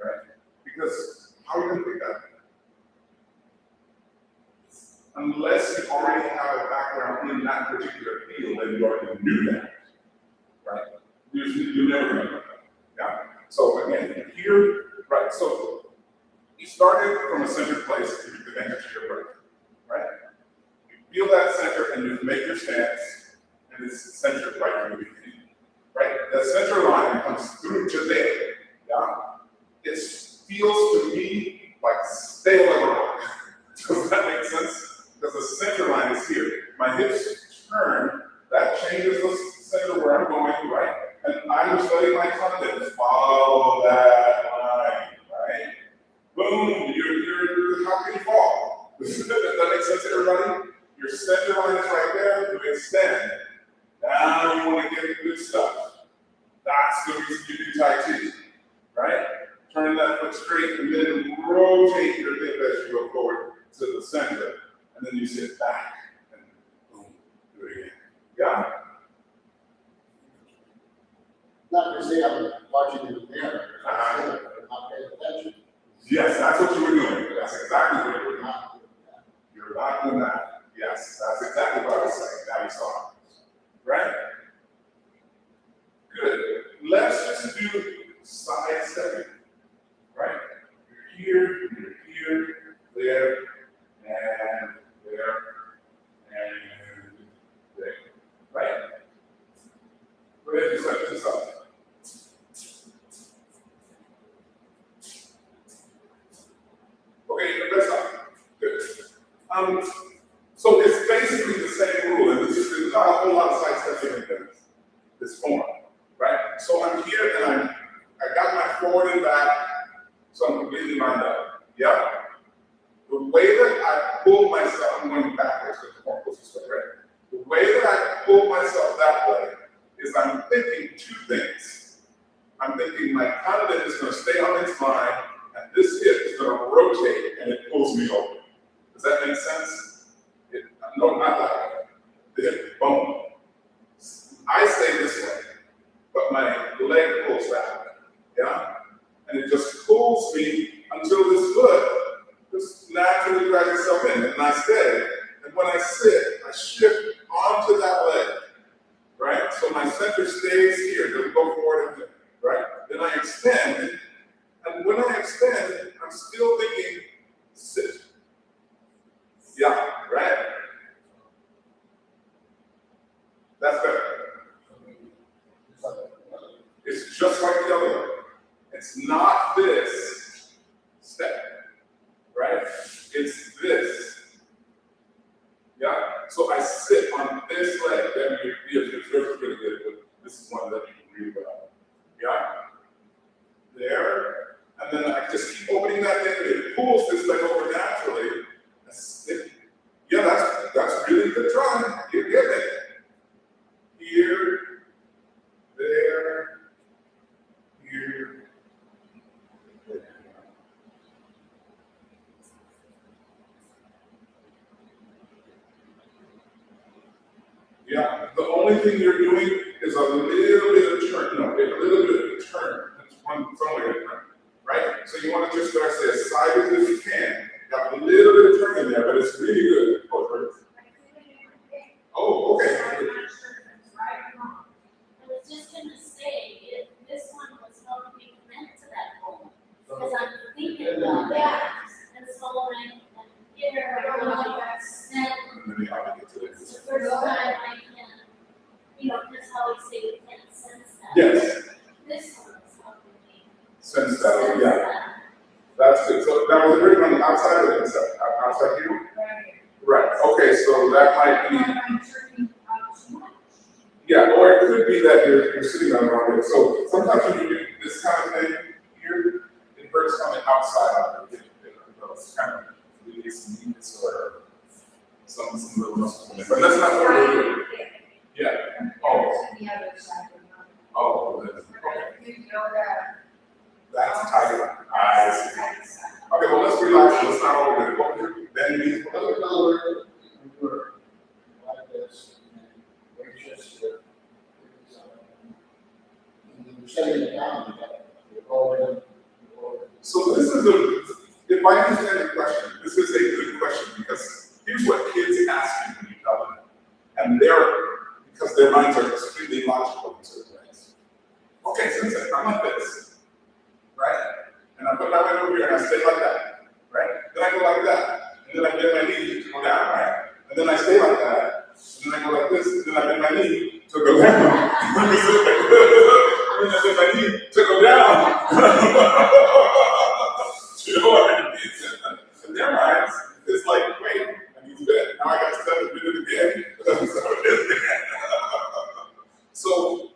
right? Because how are you going to pick that? Unless you already have a background in that particular field and you already knew that, right? You're never going to know that. Yeah? So again, here, right? So you started from a centered place to be connected to your breath, right? You feel that center and you make your stance, and it's centered right from the beginning, right? That center line comes through to there, yeah? It feels to me like stay on the rock. Does that make sense? Because the center line is here. My hips turn, that changes the center where I'm going, right? And I'm studying my content. Follow that line, right? Boom, you're how can you fall? Does that make sense to everybody? Your center line is right there, you extend. Now you want to get the good stuff. That's the reason you do Tai Chi, right? Turn that foot straight and then rotate your hip as you go forward to the center. And then you sit back and boom, do it again. Yeah? Not to say I'm watching in the mirror, I'm not paying attention. Yes, that's what you were doing. That's exactly what you were doing. Not doing that. You're not doing that. Yes, that's exactly what I was saying. Now you saw it. Right? Good. Let's just do side stepping. Right? You're here, there, and there, and there. Right? Go ahead and set this up. Okay, that's up. Good. So it's basically the same rule, and there's not a whole lot of side stepping in this form, right? So I'm here and I got my forward and back, so I'm completely lined up. Yeah? The way that I pull myself, I'm going backwards because the form goes this way, right? The way that I pull myself that way is I'm thinking two things. I'm thinking my content is going to stay on its line, and this hip is going to rotate and it pulls me over. Does that make sense? No, not that way. The hip, boom. I stay this way, but my leg pulls that way. Yeah? And it just pulls me until this foot just naturally drags itself in, and I stay. And when I sit, I shift onto that leg, right? So my center stays here, doesn't go forward, and right? Then I extend, and when I extend, I'm still thinking, sit. Yeah, right? That's better. It's just like the other one. It's not this step, right? It's this. Yeah? So I sit on this leg. Then it's really good, but this is one that you can read about. Yeah? There. And then I just keep opening that thing, and it pulls this leg over naturally. Yeah, that's really good trying. You're getting it. Here, there, here, there. Yeah, the only thing you're doing is a little bit of turn, a little bit of turn. That's one way to turn, right? So you want to just start say as side as you can. Got a little bit of turn in there, but it's really good. Oh, okay. I was just gonna say, if this one was helping me connect to that goal, because I'm thinking about that, and so when I'm here, I don't know, it's the first time I can, that's how we say we can't sense that. Yes, This one is helping me sense that, sense yeah. that. That's good. So that was written on the outside or inside? Outside here? Right. Okay, so that might be. Yeah, or it could be that you're sitting on the wrong way. So sometimes when you do this kind of thing here, it hurts on the outside of the hip. It's kind of really some weakness or some little muscle. But that's not what we're doing. Yeah. Oh. The other side. Oh, okay. That's tiger. I see. Okay, well, let's relax, let's not over it. What was your, then you Another color, we were like this, and we're just, and then we're setting it down, we're going, So this is a, if I understand your question, this is a good question because here's what kids ask you when you tell them. And because their minds are extremely logical in certain ways. Okay, Sensei, I'm like this, right? And I put my leg over here and I stay like that, right? Then I go like that, and then I bend my knee to go down, right? And then I stay like that, and then I go like this, and then I bend my knee to go down. And then I bend my knee to go down. You know what I mean? In their minds, it's like, wait, I need to bend. Now I got to step and do it again. So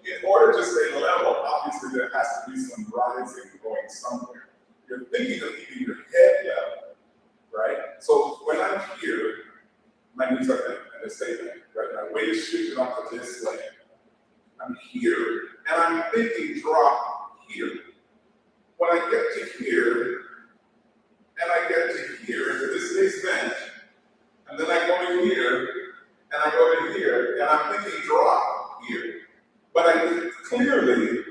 in order to stay level, obviously there has to be some rising going somewhere. You're thinking of keeping your head level, right? So when I'm here, my knees are bent and they stay bent, right? My weight is shifted onto this leg. I'm here, and I'm thinking drop here. When I get to here, and I get to here, this stays bent, and then I go in here, and I go in here, and I'm thinking drop here. But clearly,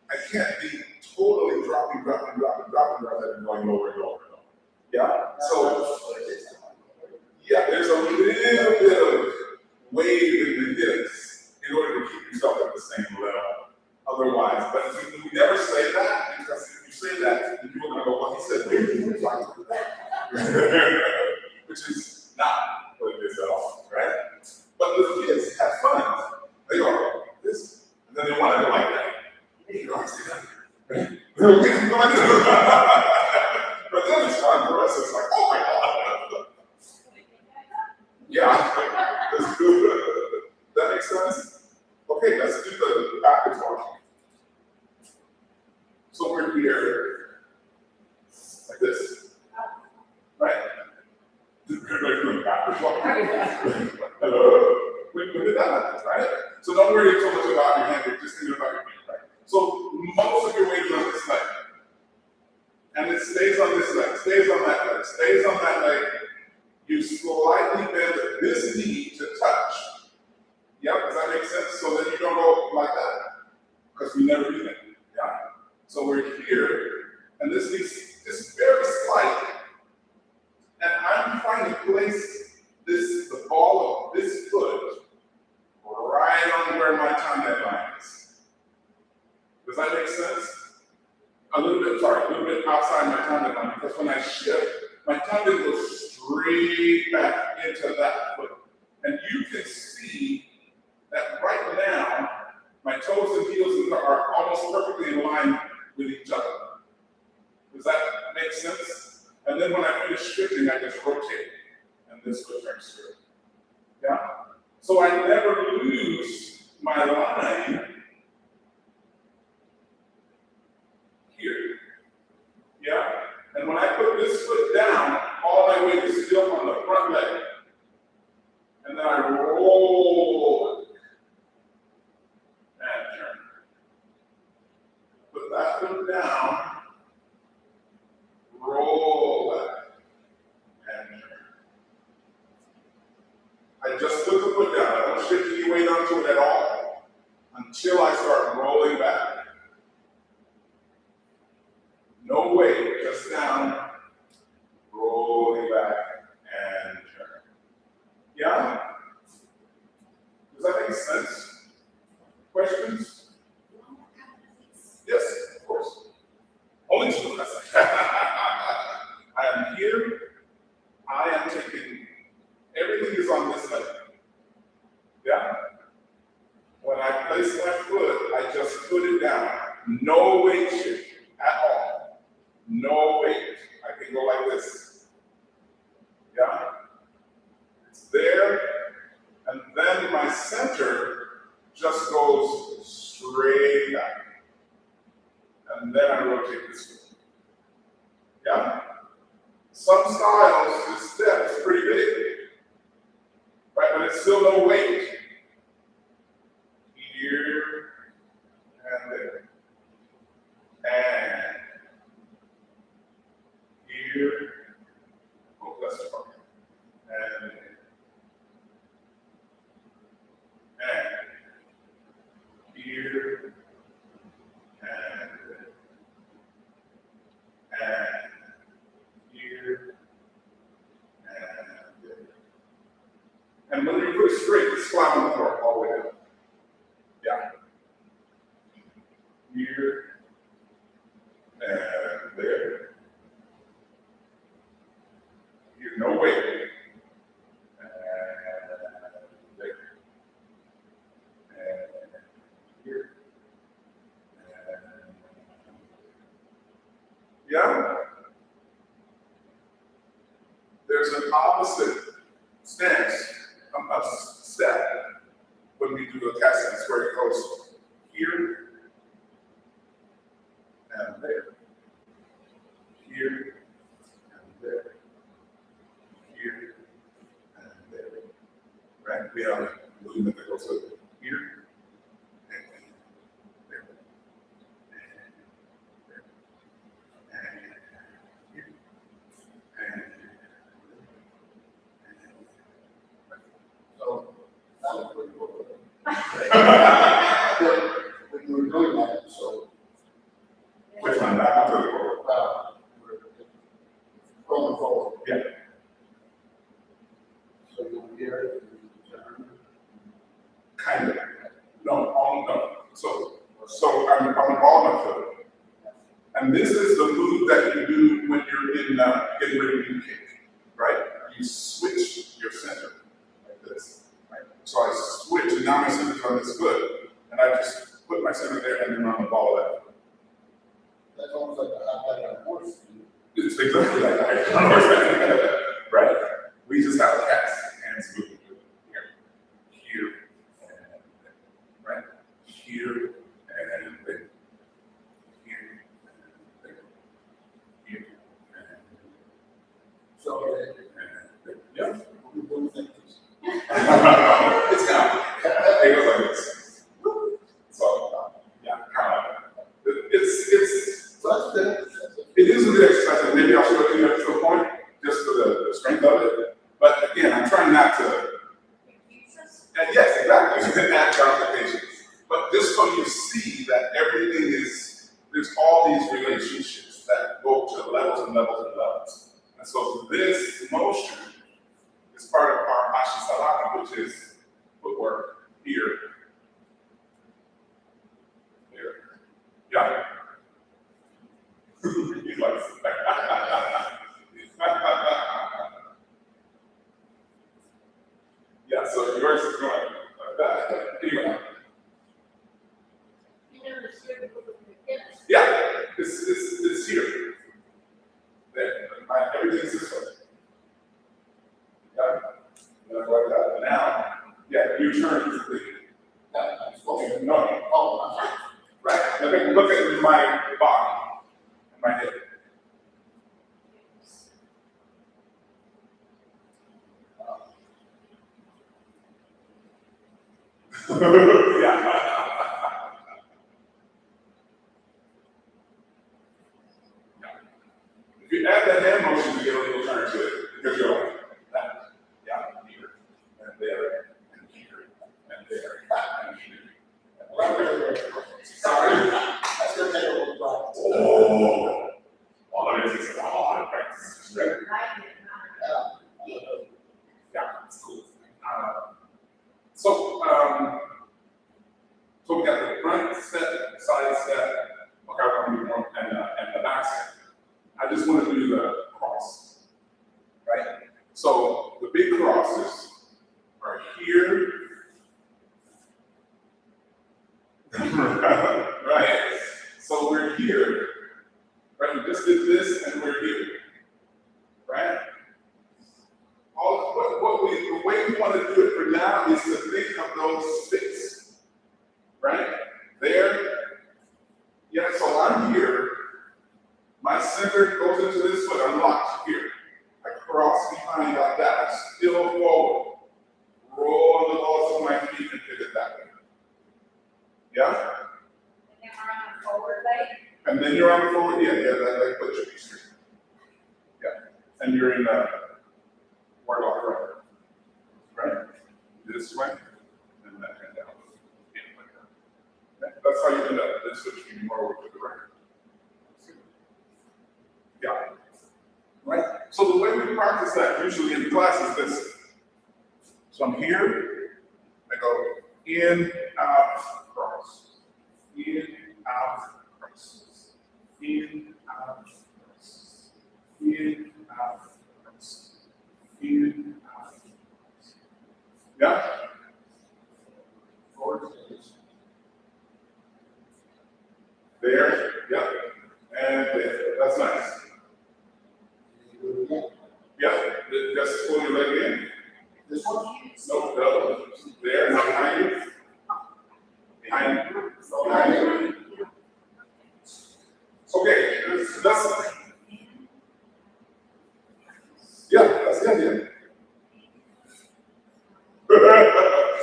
I can't be totally dropping, and going lower and lower. Yeah? So, yeah, there's a little bit of wave in the hips in order to keep yourself at the same level. Otherwise, but we never say that because if you say that, then people are going to go, well, he said wave, which is not what it is at all, right? But the kids have fun. They go, this, and then they want to go like that. You know, I see that. But then it's fun for us, it's like, oh my God. Yeah, that's good. That makes sense? Okay, let's do the backwards walking. So we're here, like this, right? We're doing backwards walking. We did that, right? So don't worry so much about your hand, you're just thinking about your feet, right? So most of your weight is on this leg. And it stays on this leg, stays on that leg, stays on that leg. You slightly bend this knee to touch. Yeah, does that make sense? So that you don't go like that. Because we never do that. Yeah? So we're here, and this is very slight. And I'm trying to place the ball of this foot right on where my tendon line is. Does that make sense? A little bit outside my tendon line, because when I shift, my tendon goes straight back into that foot. And you can see that right now, my toes and heels are almost perfectly in line with each other. Does that make sense? And then when I finish shifting, I just rotate, and this foot turns straight. Yeah? So I never lose my line here. Yeah? And when I put this foot down, all my weight is still on the front leg. And then I roll and turn. Put that foot down, roll back, and turn. I just put the foot down. I don't shift any weight onto it at all until I start rolling back. No weight, just down, rolling back, and turn. Yeah? Does that make sense? Questions? Yes, of course. Only two lessons. I am here. I am taking, everything is on this leg. Yeah? When I place my foot, I just put it down. No weight shift at all. No weight. I can go like this. Yeah? It's there. And then my center just goes straight back. And then I rotate this foot. Yeah? Some styles, this step is pretty big. Right? But it's still no weight. Here and there. And just flat on the floor all the way down. Yeah. Here. And there. Here, no weight. And there. And here. And yeah. There's an opposite stance, a step when we do a cat stance where it goes here and there, here and there, here and there. Right? We have a movement that goes here and there, and here and So, that was pretty cool. When you were doing that, so, which one? Back to the floor. we're going forward. Yeah. So you're here, you turn. Kind of. No. So I'm on my foot. And this is the move that you do when you're in getting ready to do kick, right? You switch your center like this, right? So I switch, and now my center's on this foot, and I just put my center there and then on the ball left. That's almost like a hot dog on a horse. It's exactly like that, right? We just have cats, hands moving here, and there, right? Here and there. Here and there. Here and there. So, Yeah. we don't think this. It's kind of, it goes like this. So, yeah, kind of. It's, So that's good. it is a good exercise, and maybe I'll show it to you up to a point, just for the strength of it. But again, I'm trying not to, and yes, exactly, add complications. But just so you see that everything is, there's all these relationships that go to levels and levels and levels. And so this motion is part of our ashisaraka, which is footwork here. Here. Yeah. He likes it. Yeah, so yours is going like that. Anyway. Yeah, it's here. There. Everything's this way. Got it? Like that. Now, yeah, you turn to the no. Oh, I'm sorry. Right. Look at my body and my head. Yeah. If you add that hand motion, you get a little turn to it because you're like that. Yeah, here and there and here and there and here. Sorry. That's gonna take a little while. Oh, all of it is a lot of practice. Right? Yeah, it's cool. So we got the front step, side step, and the back step. I just want to do the cross, right? So the big crosses are here, right? So we're here, right? We just did this and we're here, right? The way we want to do it for now is to think of those sticks, right? There, yeah, so I'm here. My center goes into this foot, I'm locked here. I cross behind like that, I still forward. Roll the balls of my feet and hit it that way. Yeah? And then you're on the forward, yeah, that leg foot should be straight. Yeah, and you're in the warlock right? This way, and that hand down. Yeah, like that. Okay? That's how you end up. This switch can be more over to the right. Yeah. Right? So the way we practice that usually in class is this. So I'm here, In, out, cross. In, out, cross. In, out, cross. In, out, cross. In, out, cross. Yeah? Forward stage. There, yeah. And there. That's nice. You do it again. Yeah, just pull your leg in. This one? No, the other one. There, now behind you. Behind you. Behind you. Okay, that's, yeah, that's the idea.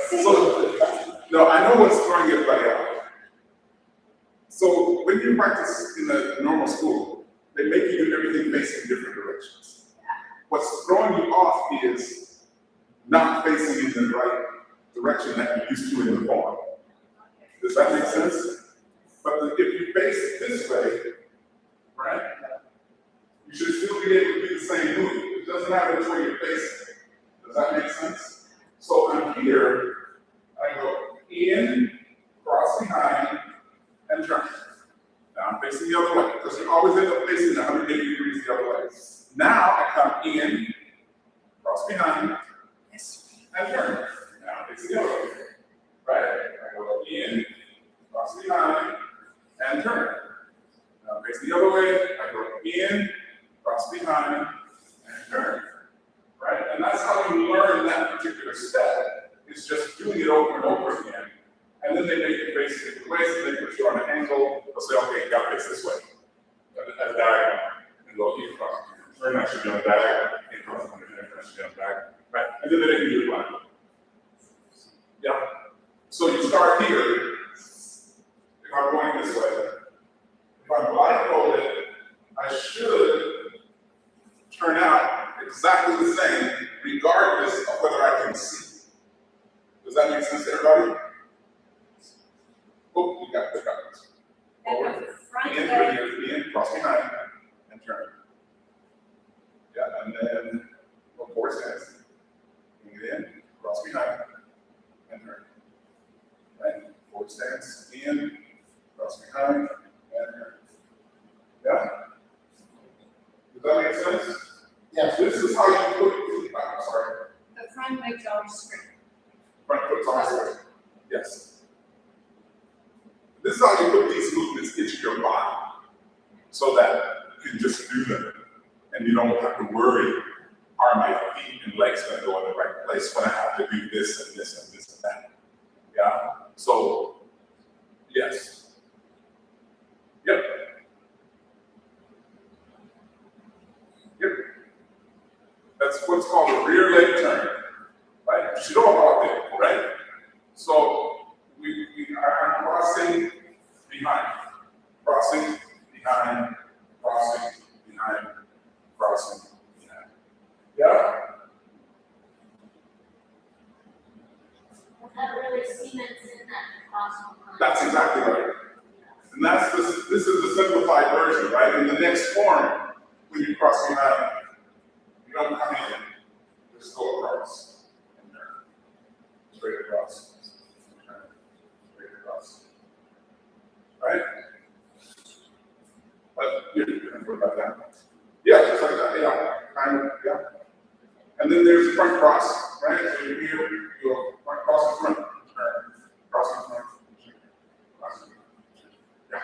So, no, I know what's throwing everybody out. So when you practice in a normal school, they make you do everything facing different directions. What's throwing you off is not facing in the right direction that you're used to in the form. Does that make sense? But if you face this way, right, you should still be able to do the same move. It doesn't matter which way you're facing. Does that make sense? So I'm here, I go in, cross behind, and turn. Now I'm facing the other way, because you always end up facing 180 degrees the other way. Now I come in, cross behind, and turn. Now I'm facing the other way. Right? I go in, cross behind, and turn. Now face the other way, I go in, cross behind, and turn. Right? And that's how you learn that particular step. It's just doing it over and over again. And then they make you face different ways, and they put you on an angle. They'll say, okay, you gotta face this way. As a diagonal. And go here across. Turn that should be on the diagonal. Across on the diagonal, that should be on the diagonal. Right? And then they make you do it blind. Yeah. So you start here. If I'm going this way, if I'm blindfolded, I should turn out exactly the same, regardless of whether I can see. Does that make sense to everybody? Oh, you got it. Forward, in, cross behind, and turn. Yeah, and then go forward stance. Bring it in, cross behind, and turn. Right? Forward stance, in, cross behind, and turn. Yeah? Does that make sense? Yes. This is how you put it. I'm sorry. The front leg's always straight. Front foot's on straight. Yes. This is how you put these movements into your body so that you can just do them and you don't have to worry, are my feet and legs going to go in the right place when I have to do this and this and this and that. Yeah? So, yes. Yep. Yep. That's what's called a rear leg turn. Right? You should all about it, right? So, I'm crossing behind, crossing behind, crossing behind, crossing behind. Yeah? That really cements in that possible. That's exactly right. And that's this is the simplified version, right? In the next form, when you cross behind, you don't come in, just go across and turn. Straight across. Straight across. Right? But you can put that down. Yeah, just like that, yeah. Kind of, yeah. And then there's the front cross, right? So you're here, you go front cross in front, turn, cross in front, cross in front. Yeah.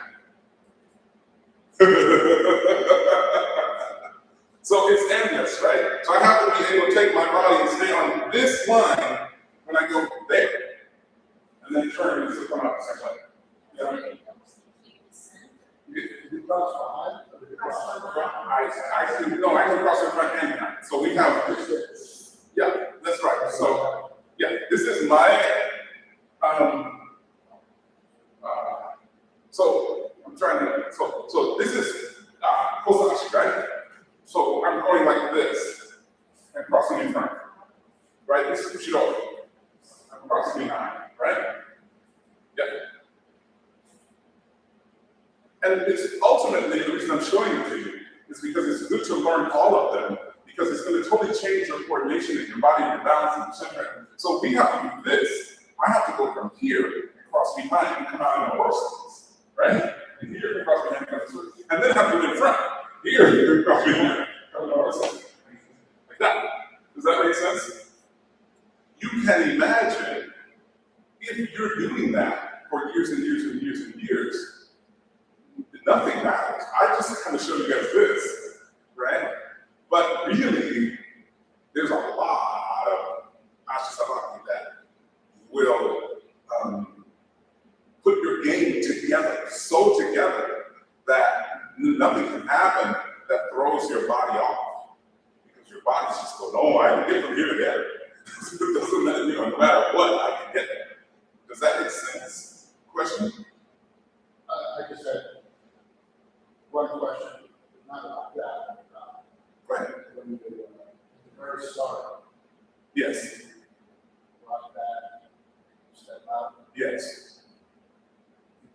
So it's endless, right? So I have to be able to take my body and stay on this line when I go there. And then turn and come out the same way. Yeah. You cross behind, or you cross in front? I can cross in front and behind. So we have, yeah, that's right. So, yeah, this is my, so I'm trying to, so this is, Kosashi, right? So I'm going like this and crossing in front, right? This is Ushiro. I'm crossing behind, right? Yeah. And it's ultimately, the reason I'm showing it to you is because it's good to learn all of them, because it's going to totally change your coordination and your body and your balance and your center. So we have to do this I have to go from here, across behind, and come out in the horse, right? And here, across behind, and then have to go in front. Here, across behind, come out in the horse. Like that. Does that make sense? You can imagine if you're doing that for years and years and years and years, nothing matters. I just kind of show you guys this, right? But really, there's a lot of ashasalaki that will put your game together, so together that nothing can happen that throws your body off. Because your body's just going, oh, I can get from here to there. It doesn't matter, no matter what, I can get there. Does that make sense? Question? I just had one question, not about that, Go ahead. when you, the very start, Yes, rock back, step out, yes.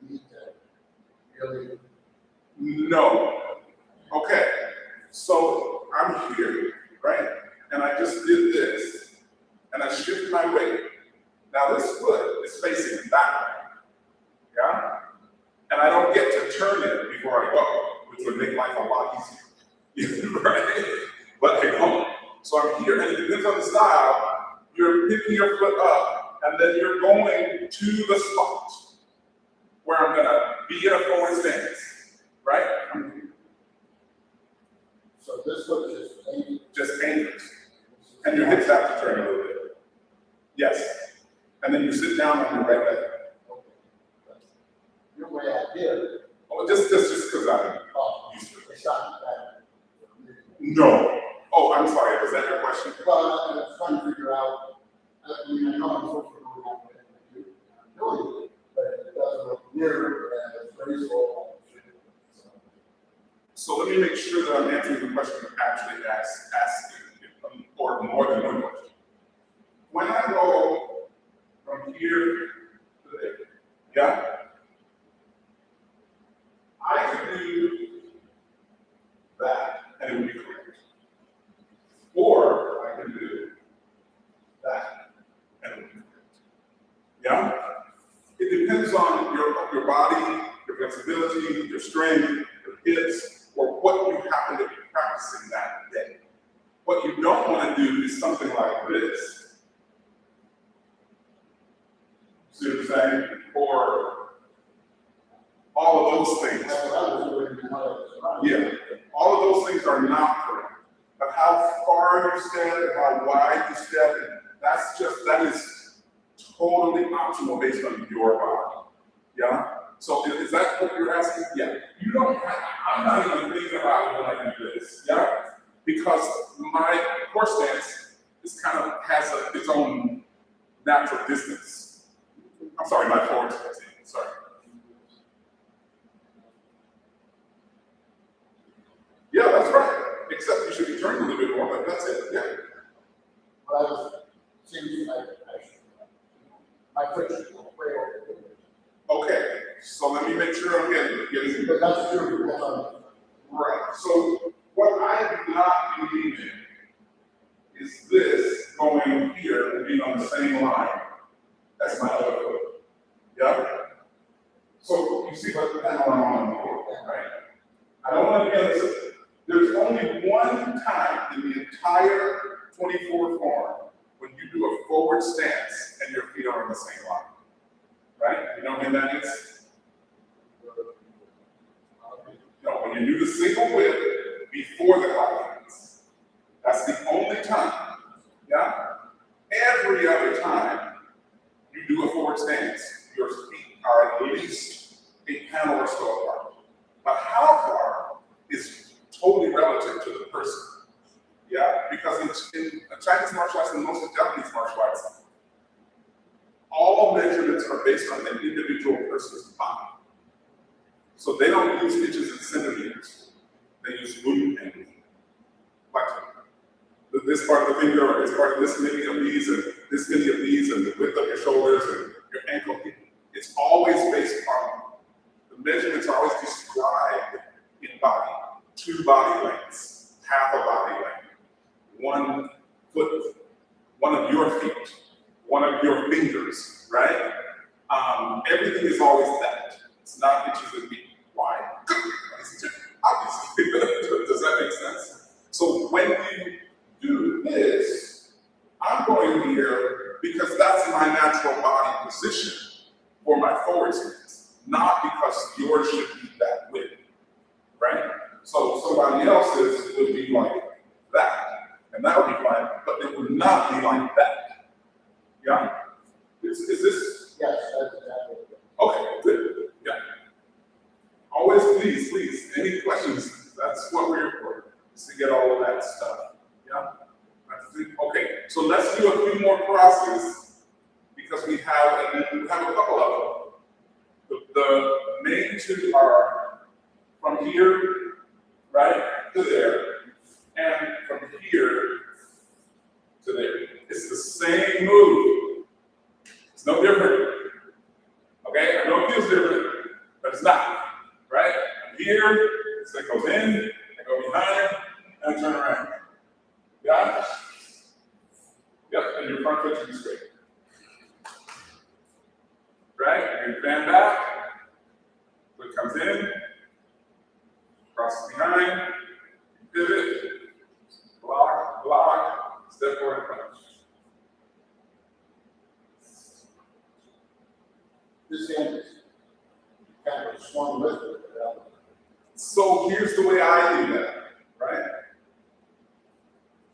you need to really, No. Okay, so I'm here, right? And I just did this, and I shifted my weight. Now this foot is facing that way, yeah? And I don't get to turn it before I go, which would make life a lot easier, right? But I don't. So I'm here, and it depends on the style. You're picking your foot up, and then you're going to the spot where I'm gonna be in a forward stance, right? so this foot is maybe, Just anchors, and your hips have to turn a little bit. Yes, and then you sit down on your right leg. your way out here, Oh, just because I'm oh, used to it. it's not bad. No. Oh, I'm sorry. Was that your question? Well, I was trying to figure out, I mean, I know I'm supposed to go out there and do, I'm doing it, but it doesn't look near, and it's very slow. So let me make sure that I'm answering the question you actually asking, or more than one question. When I go from here to there, yeah, I could do that, and it would be correct. Or I can do that, and it would be correct. Yeah? It depends on your body, your flexibility, your strength, your hips, or what you happen to be practicing that day. What you don't want to do is something like this. See what I'm saying? Or all of those things. That's what I was doing, and how it was Yeah, all of those things are not correct. But how far you step and how wide you step, that is totally optional based on your body. Yeah? So is that what you're asking? Yeah. You don't have, I'm not even thinking about when I do this. Yeah? Because my horse stance is kind of has its own natural distance. I'm sorry, my forward stance, sorry. Yeah, that's right. Except you should be turning a little bit more, but that's it. Yeah. But I was thinking like, my foot should go way over here. Okay, so let me make sure I'm getting But that's true, right. So what I do not believe in is this going here and being on the same line as my other foot. Yeah? So you see what the hell I'm on the board, right? I don't want to be on this. There's only one time in the entire 24 form when you do a forward stance and your feet are on the same line. Right? You know when that is? No, when you do the single whip before the clock. That's the only time. Yeah? Every other time you do a forward stance, your feet are at least a panel or so apart. But how far is totally relative to the person. Yeah? Because in Chinese martial arts and most of Japanese martial arts, all measurements are based on the individual person's body. So they don't use inches and centimeters. They use movement and movement. Like this part of the finger, or this part of this many of these, and this many of these, and the width of your shoulders and your ankle. It's always based on, the measurements are always described in body. 2 body lengths, half a body length, 1 foot, one of your feet, one of your fingers, right? is always that. It's not inches and feet. Why? Obviously. Does that make sense? So when you do this, I'm going here because that's my natural body position for my forward stance, not because yours should be that way, right? So somebody else's would be like that, and that would be fine, but it would not be like that. Yeah? Is this? Yes, that's exactly it. Okay, good, yeah. Always, please, any questions? That's what we're here for, is to get all of that stuff, yeah? Okay, so let's do a few more crosses, because we have a couple of them. The main two are from here, right, to there, and from here to there. It's the same move. It's no different. Okay, I know it feels different, but it's not, right? I'm here, so it goes in, I go behind, and turn around. Got it? Yep, and your front foot should be straight. Right? And fan back, foot comes in, crosses behind, pivot, block, step forward and punch. This hand is kind of swung with it. So here's the way I do that, right?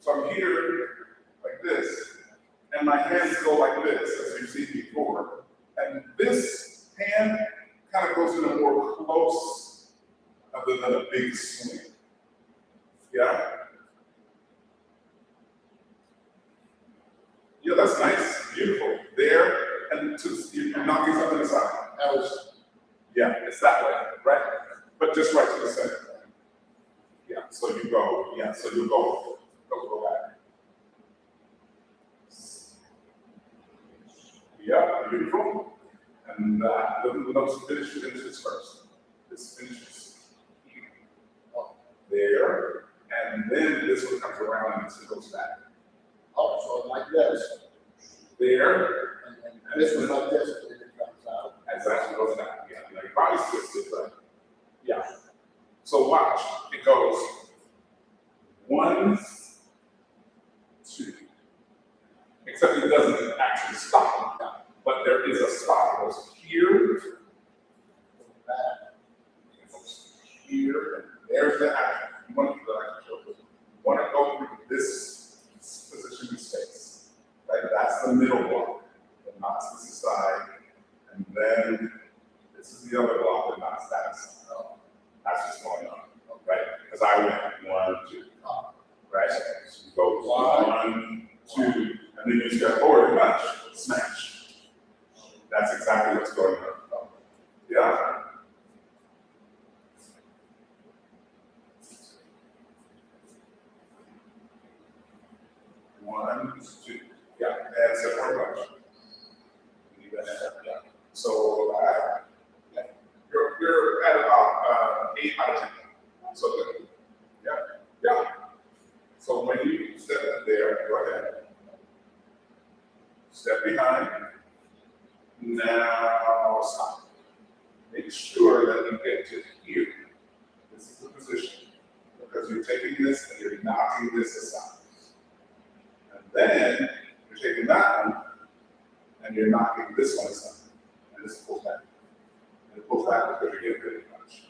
So I'm here like this, and my hands go like this, as you've seen before. And this hand kind of goes in a more close, other than a big swing. Yeah? Yeah, that's nice, beautiful. There, and you're knocking something aside. That was, Yeah, it's that way, right? But just right to the center. Yeah, so you go, go back. Yeah, beautiful. And let's finish this first. This finishes here. There, and then this one comes around and this goes back. oh, so like this. There, And this was like this, and it comes out. as that goes back. Yeah, like body's twisted, but yeah. So watch, it goes 1, 2. Except it doesn't actually stop, but there is a spot. It goes here, Back. it goes here, and there's the action. You want to go through this position in space, right? That's the middle block that knocks this aside, and then this is the other block that knocks that aside. That's what's going on, right? Because I went 1, 2, right? So you go 1, 2, and then you step forward and punch, smash. That's exactly what's going on. Yeah. One, 2, yeah, and step forward punch. Leave that step, yeah. So yeah. You're at about 8 out of 10. So good. Yeah. So when you step there, go ahead. Step behind. Now stop. Make sure that you get to here. This is the position. Because you're taking this and you're knocking this aside. And then you're taking that one and you're knocking this one aside. And this pulls back. And it pulls back because you're getting really much.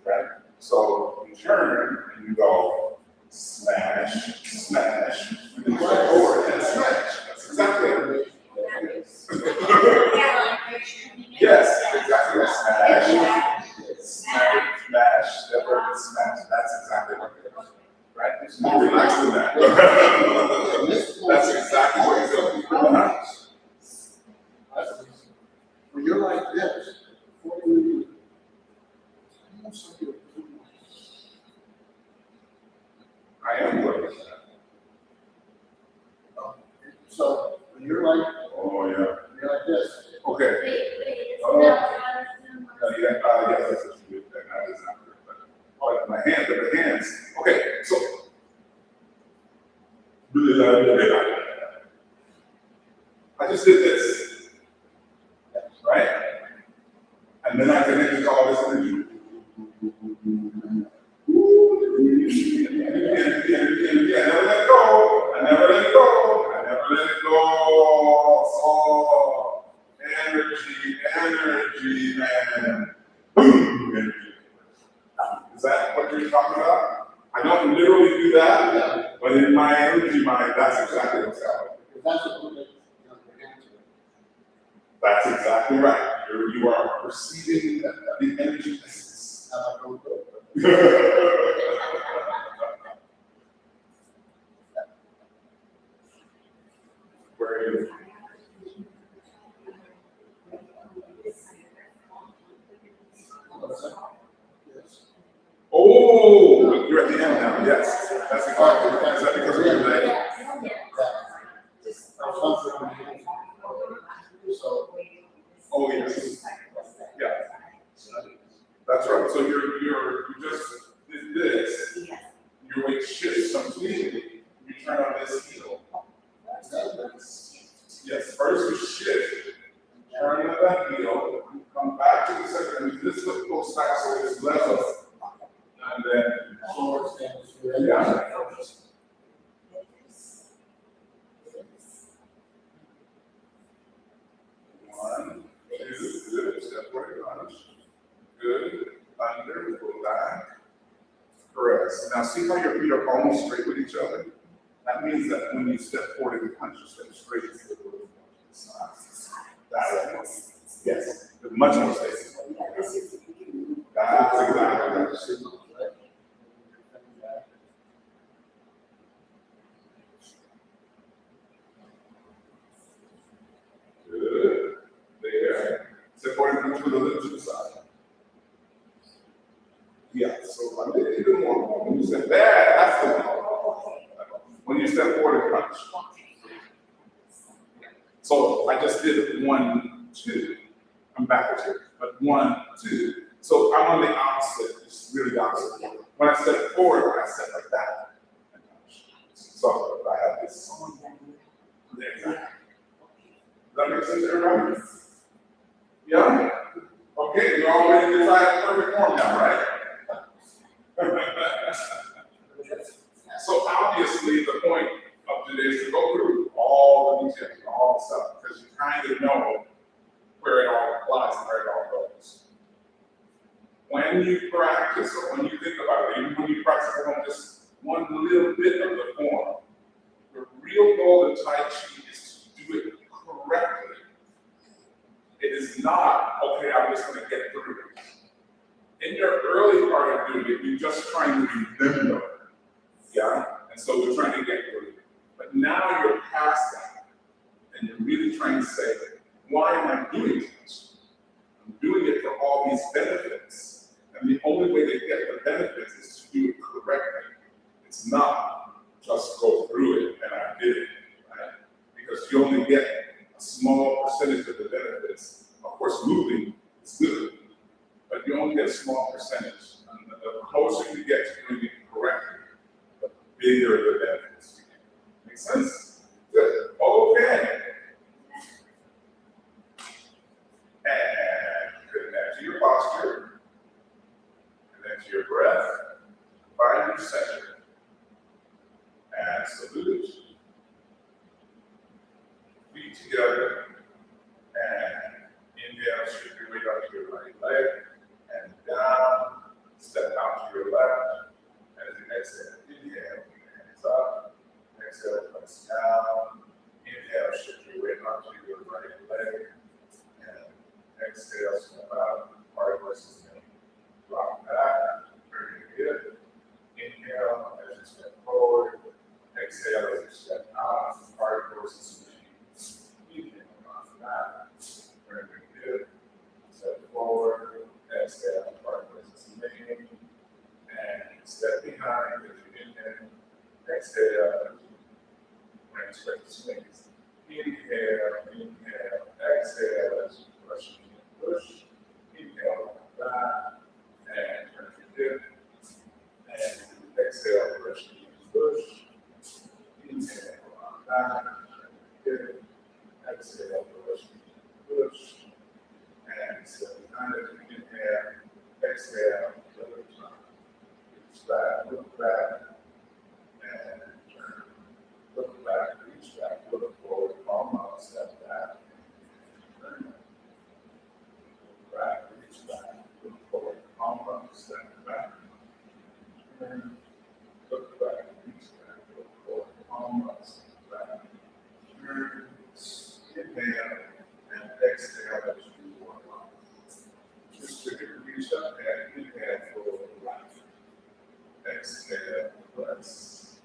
Right? So you turn and you go smash, smash, and then you go forward and smash. That's exactly it. Yes, exactly. Smash, smash, step forward and smash. That's exactly what it is. Right? It's more relaxed than that. That's exactly what you're doing. When you're like this, before you almost like you're doing this. I am doing that. So when you're like, Oh, yeah. you're like this. Okay. It's Oh. not. Yes, that's what you do. That is not good. But my hands. Okay, so. I just did this. Right? And then I connected all this energy. I never let it go. I never let it go. I never let it go. So energy, energy, and boom, energy. Is that what you're talking about? I don't literally do that, but in my energy mind, that's exactly what's happening. That's what makes your answer. That's exactly right. You are perceiving the energy essence. How about go? Where are you? Yes. Oh, you're at the end now. Yes, that's exactly. Is that because of your leg? So, Oh yes. Yeah. That's right. So you just did this. Your weight shifts completely. You turn on this heel. Yes. First you shift. Turn on that heel. You come back to the center. And this foot goes back so it's level. And then forward stands. yeah. One, two, good. Step forward, lunge. Good. Under, pull back. Press. Now see how your feet are almost straight with each other? That means that when you step forward and punch, you step straight into the side. That's yes. Much more stable. That's exactly right. Good. There. Step forward and punch with a little to the side. Yeah, so I did even more. When you step there, that's the one. When you step forward and punch. So I just did 1, 2. I'm backwards here, but 1, 2. So I'm on the opposite, it's really the opposite. When I step forward, I step like that. And punch. So I have this. There, exactly. Does that make sense to everybody? Yeah? Okay, you're all ready to try perfect form now, right? So obviously the point of today is to go through all the details, all the stuff, because you kind of know where it all applies and where it all goes. When you practice or when you think about it, even when you practice at home, just one little bit of the form, the real goal of Tai Chi is to do it correctly. It is not, okay, I'm just going to get through it. In your early part of doing it, you're just trying to remember. Yeah? And so we're trying to get through it. But now you're past that. And you're really trying to say, why am I doing this? I'm doing it for all these benefits. And the only way to get the benefits is to do it correctly. It's not just go through it and I did it, right? Because you only get a small percentage of the benefits. Of course, moving is good, but you only get a small percentage. And the closer you get to doing it correctly, the bigger the benefits you get. Make sense? Good. Okay. And connect to your posture, connect to your breath, find your center, and salute. Feet together, and inhale, shift your weight onto your right leg, and down, step out to your left, and as you exhale, inhale, hands up, exhale, press down, inhale, shift your weight onto your right leg, and exhale, step out, hard versus knee. Drop back, very good. Inhale as you step forward. Exhale as you step out, hard versus knee. Inhale, drop back, very good. Step forward, exhale, hard versus knee. And step behind as you inhale. Exhale, bring straight to swings. Inhale, exhale as you push. exhale, reach back, look back, and turn. Look back, reach back, look forward, palm up, step back, turn. Look back, reach back, look forward, palm up, step back, turn. Look back, reach back, look forward, palm up, step back, turn. Inhale and exhale as you walk on. Just to reach up and inhale for left. Exhale, press.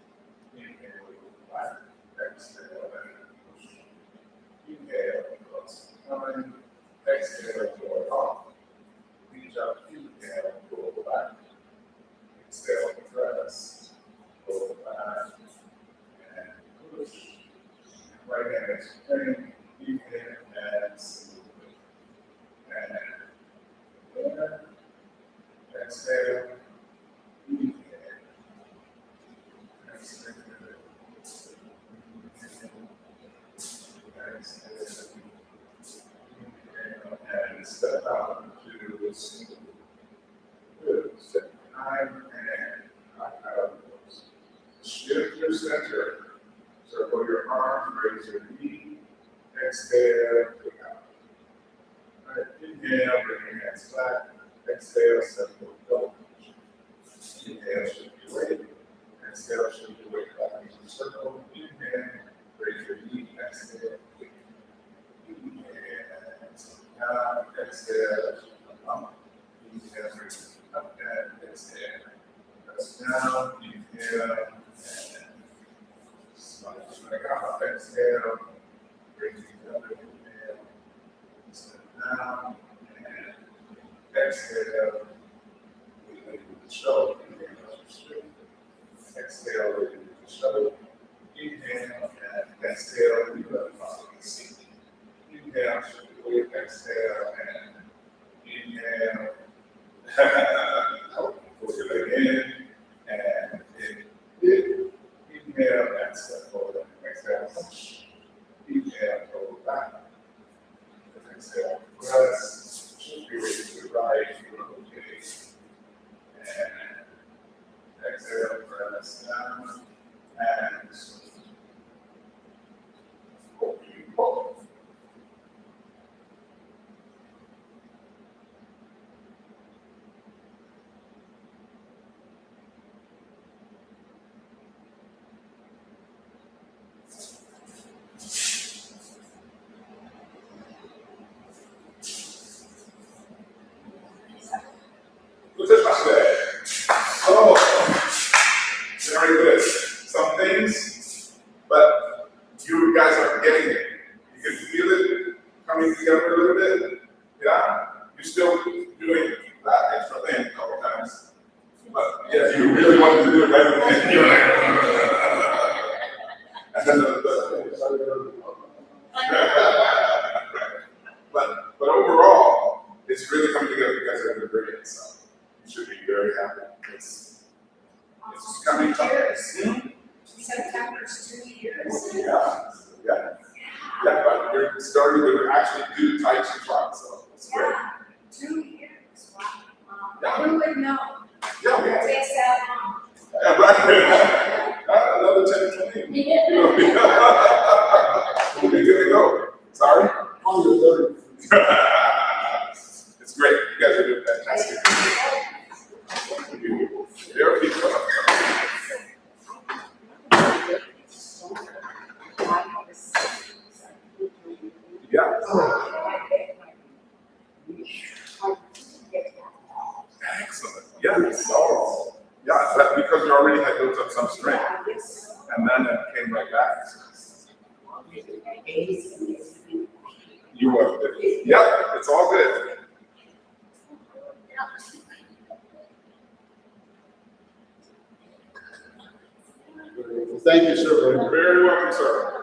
Inhale, left. Exhale and push. Inhale, plus time. Exhale, for off. Reach up, inhale, go back. Exhale, press. Go back. And push. Right hand is turning. Inhale and smooth. And exhale. Inhale. Exhale. Exhale. Inhale. And step out to a single. Good. Step behind and knock out. Shift your center. Circle your arms, raise your knee. Exhale, look out. All right, inhale, bring your hands back. Exhale, simple double. Inhale, shift your weight. Exhale, shift your weight back into the circle. Inhale, raise your knee. Exhale, kick. Inhale, down. Exhale, up. Inhale, raise up and exhale. Press down. Inhale and slide out. Exhale. Bring together, inhale, step down, and exhale, we leave the shoulder, inhale, straight, exhale, we leave the shoulder, inhale, and exhale, we let follow the seat. Inhale, we exhale, and inhale, pull your leg in, and inhale, and step forward, exhale, push. Inhale, go back. Exhale, press. Shift your weight to the right, rotate. And exhale, press down. And pull. Oh, very good. Some things, but you guys are getting it. You can feel it coming together a little bit. Yeah? You're still doing that extra thing a couple times. But yes, you really wanted to do it right at the end. You're but overall, it's really coming together. You guys are doing great. So you should be very happy. It's coming together. September's 2 years. Yeah, but you're starting to actually do Tai Chi class, so it's great. Yeah, 2 years. Wow. Yeah. Who would know? Yeah, It takes that long. yeah, right. Another 10, 20. We'll be good to go. Sorry? It's great. You guys are doing fantastic. Very good. Yeah. Excellent. Yeah, so that because you already had built up some strength, and then it came right back. You were. Yeah, it's all good. Thank you, sir. You're very welcome, sir.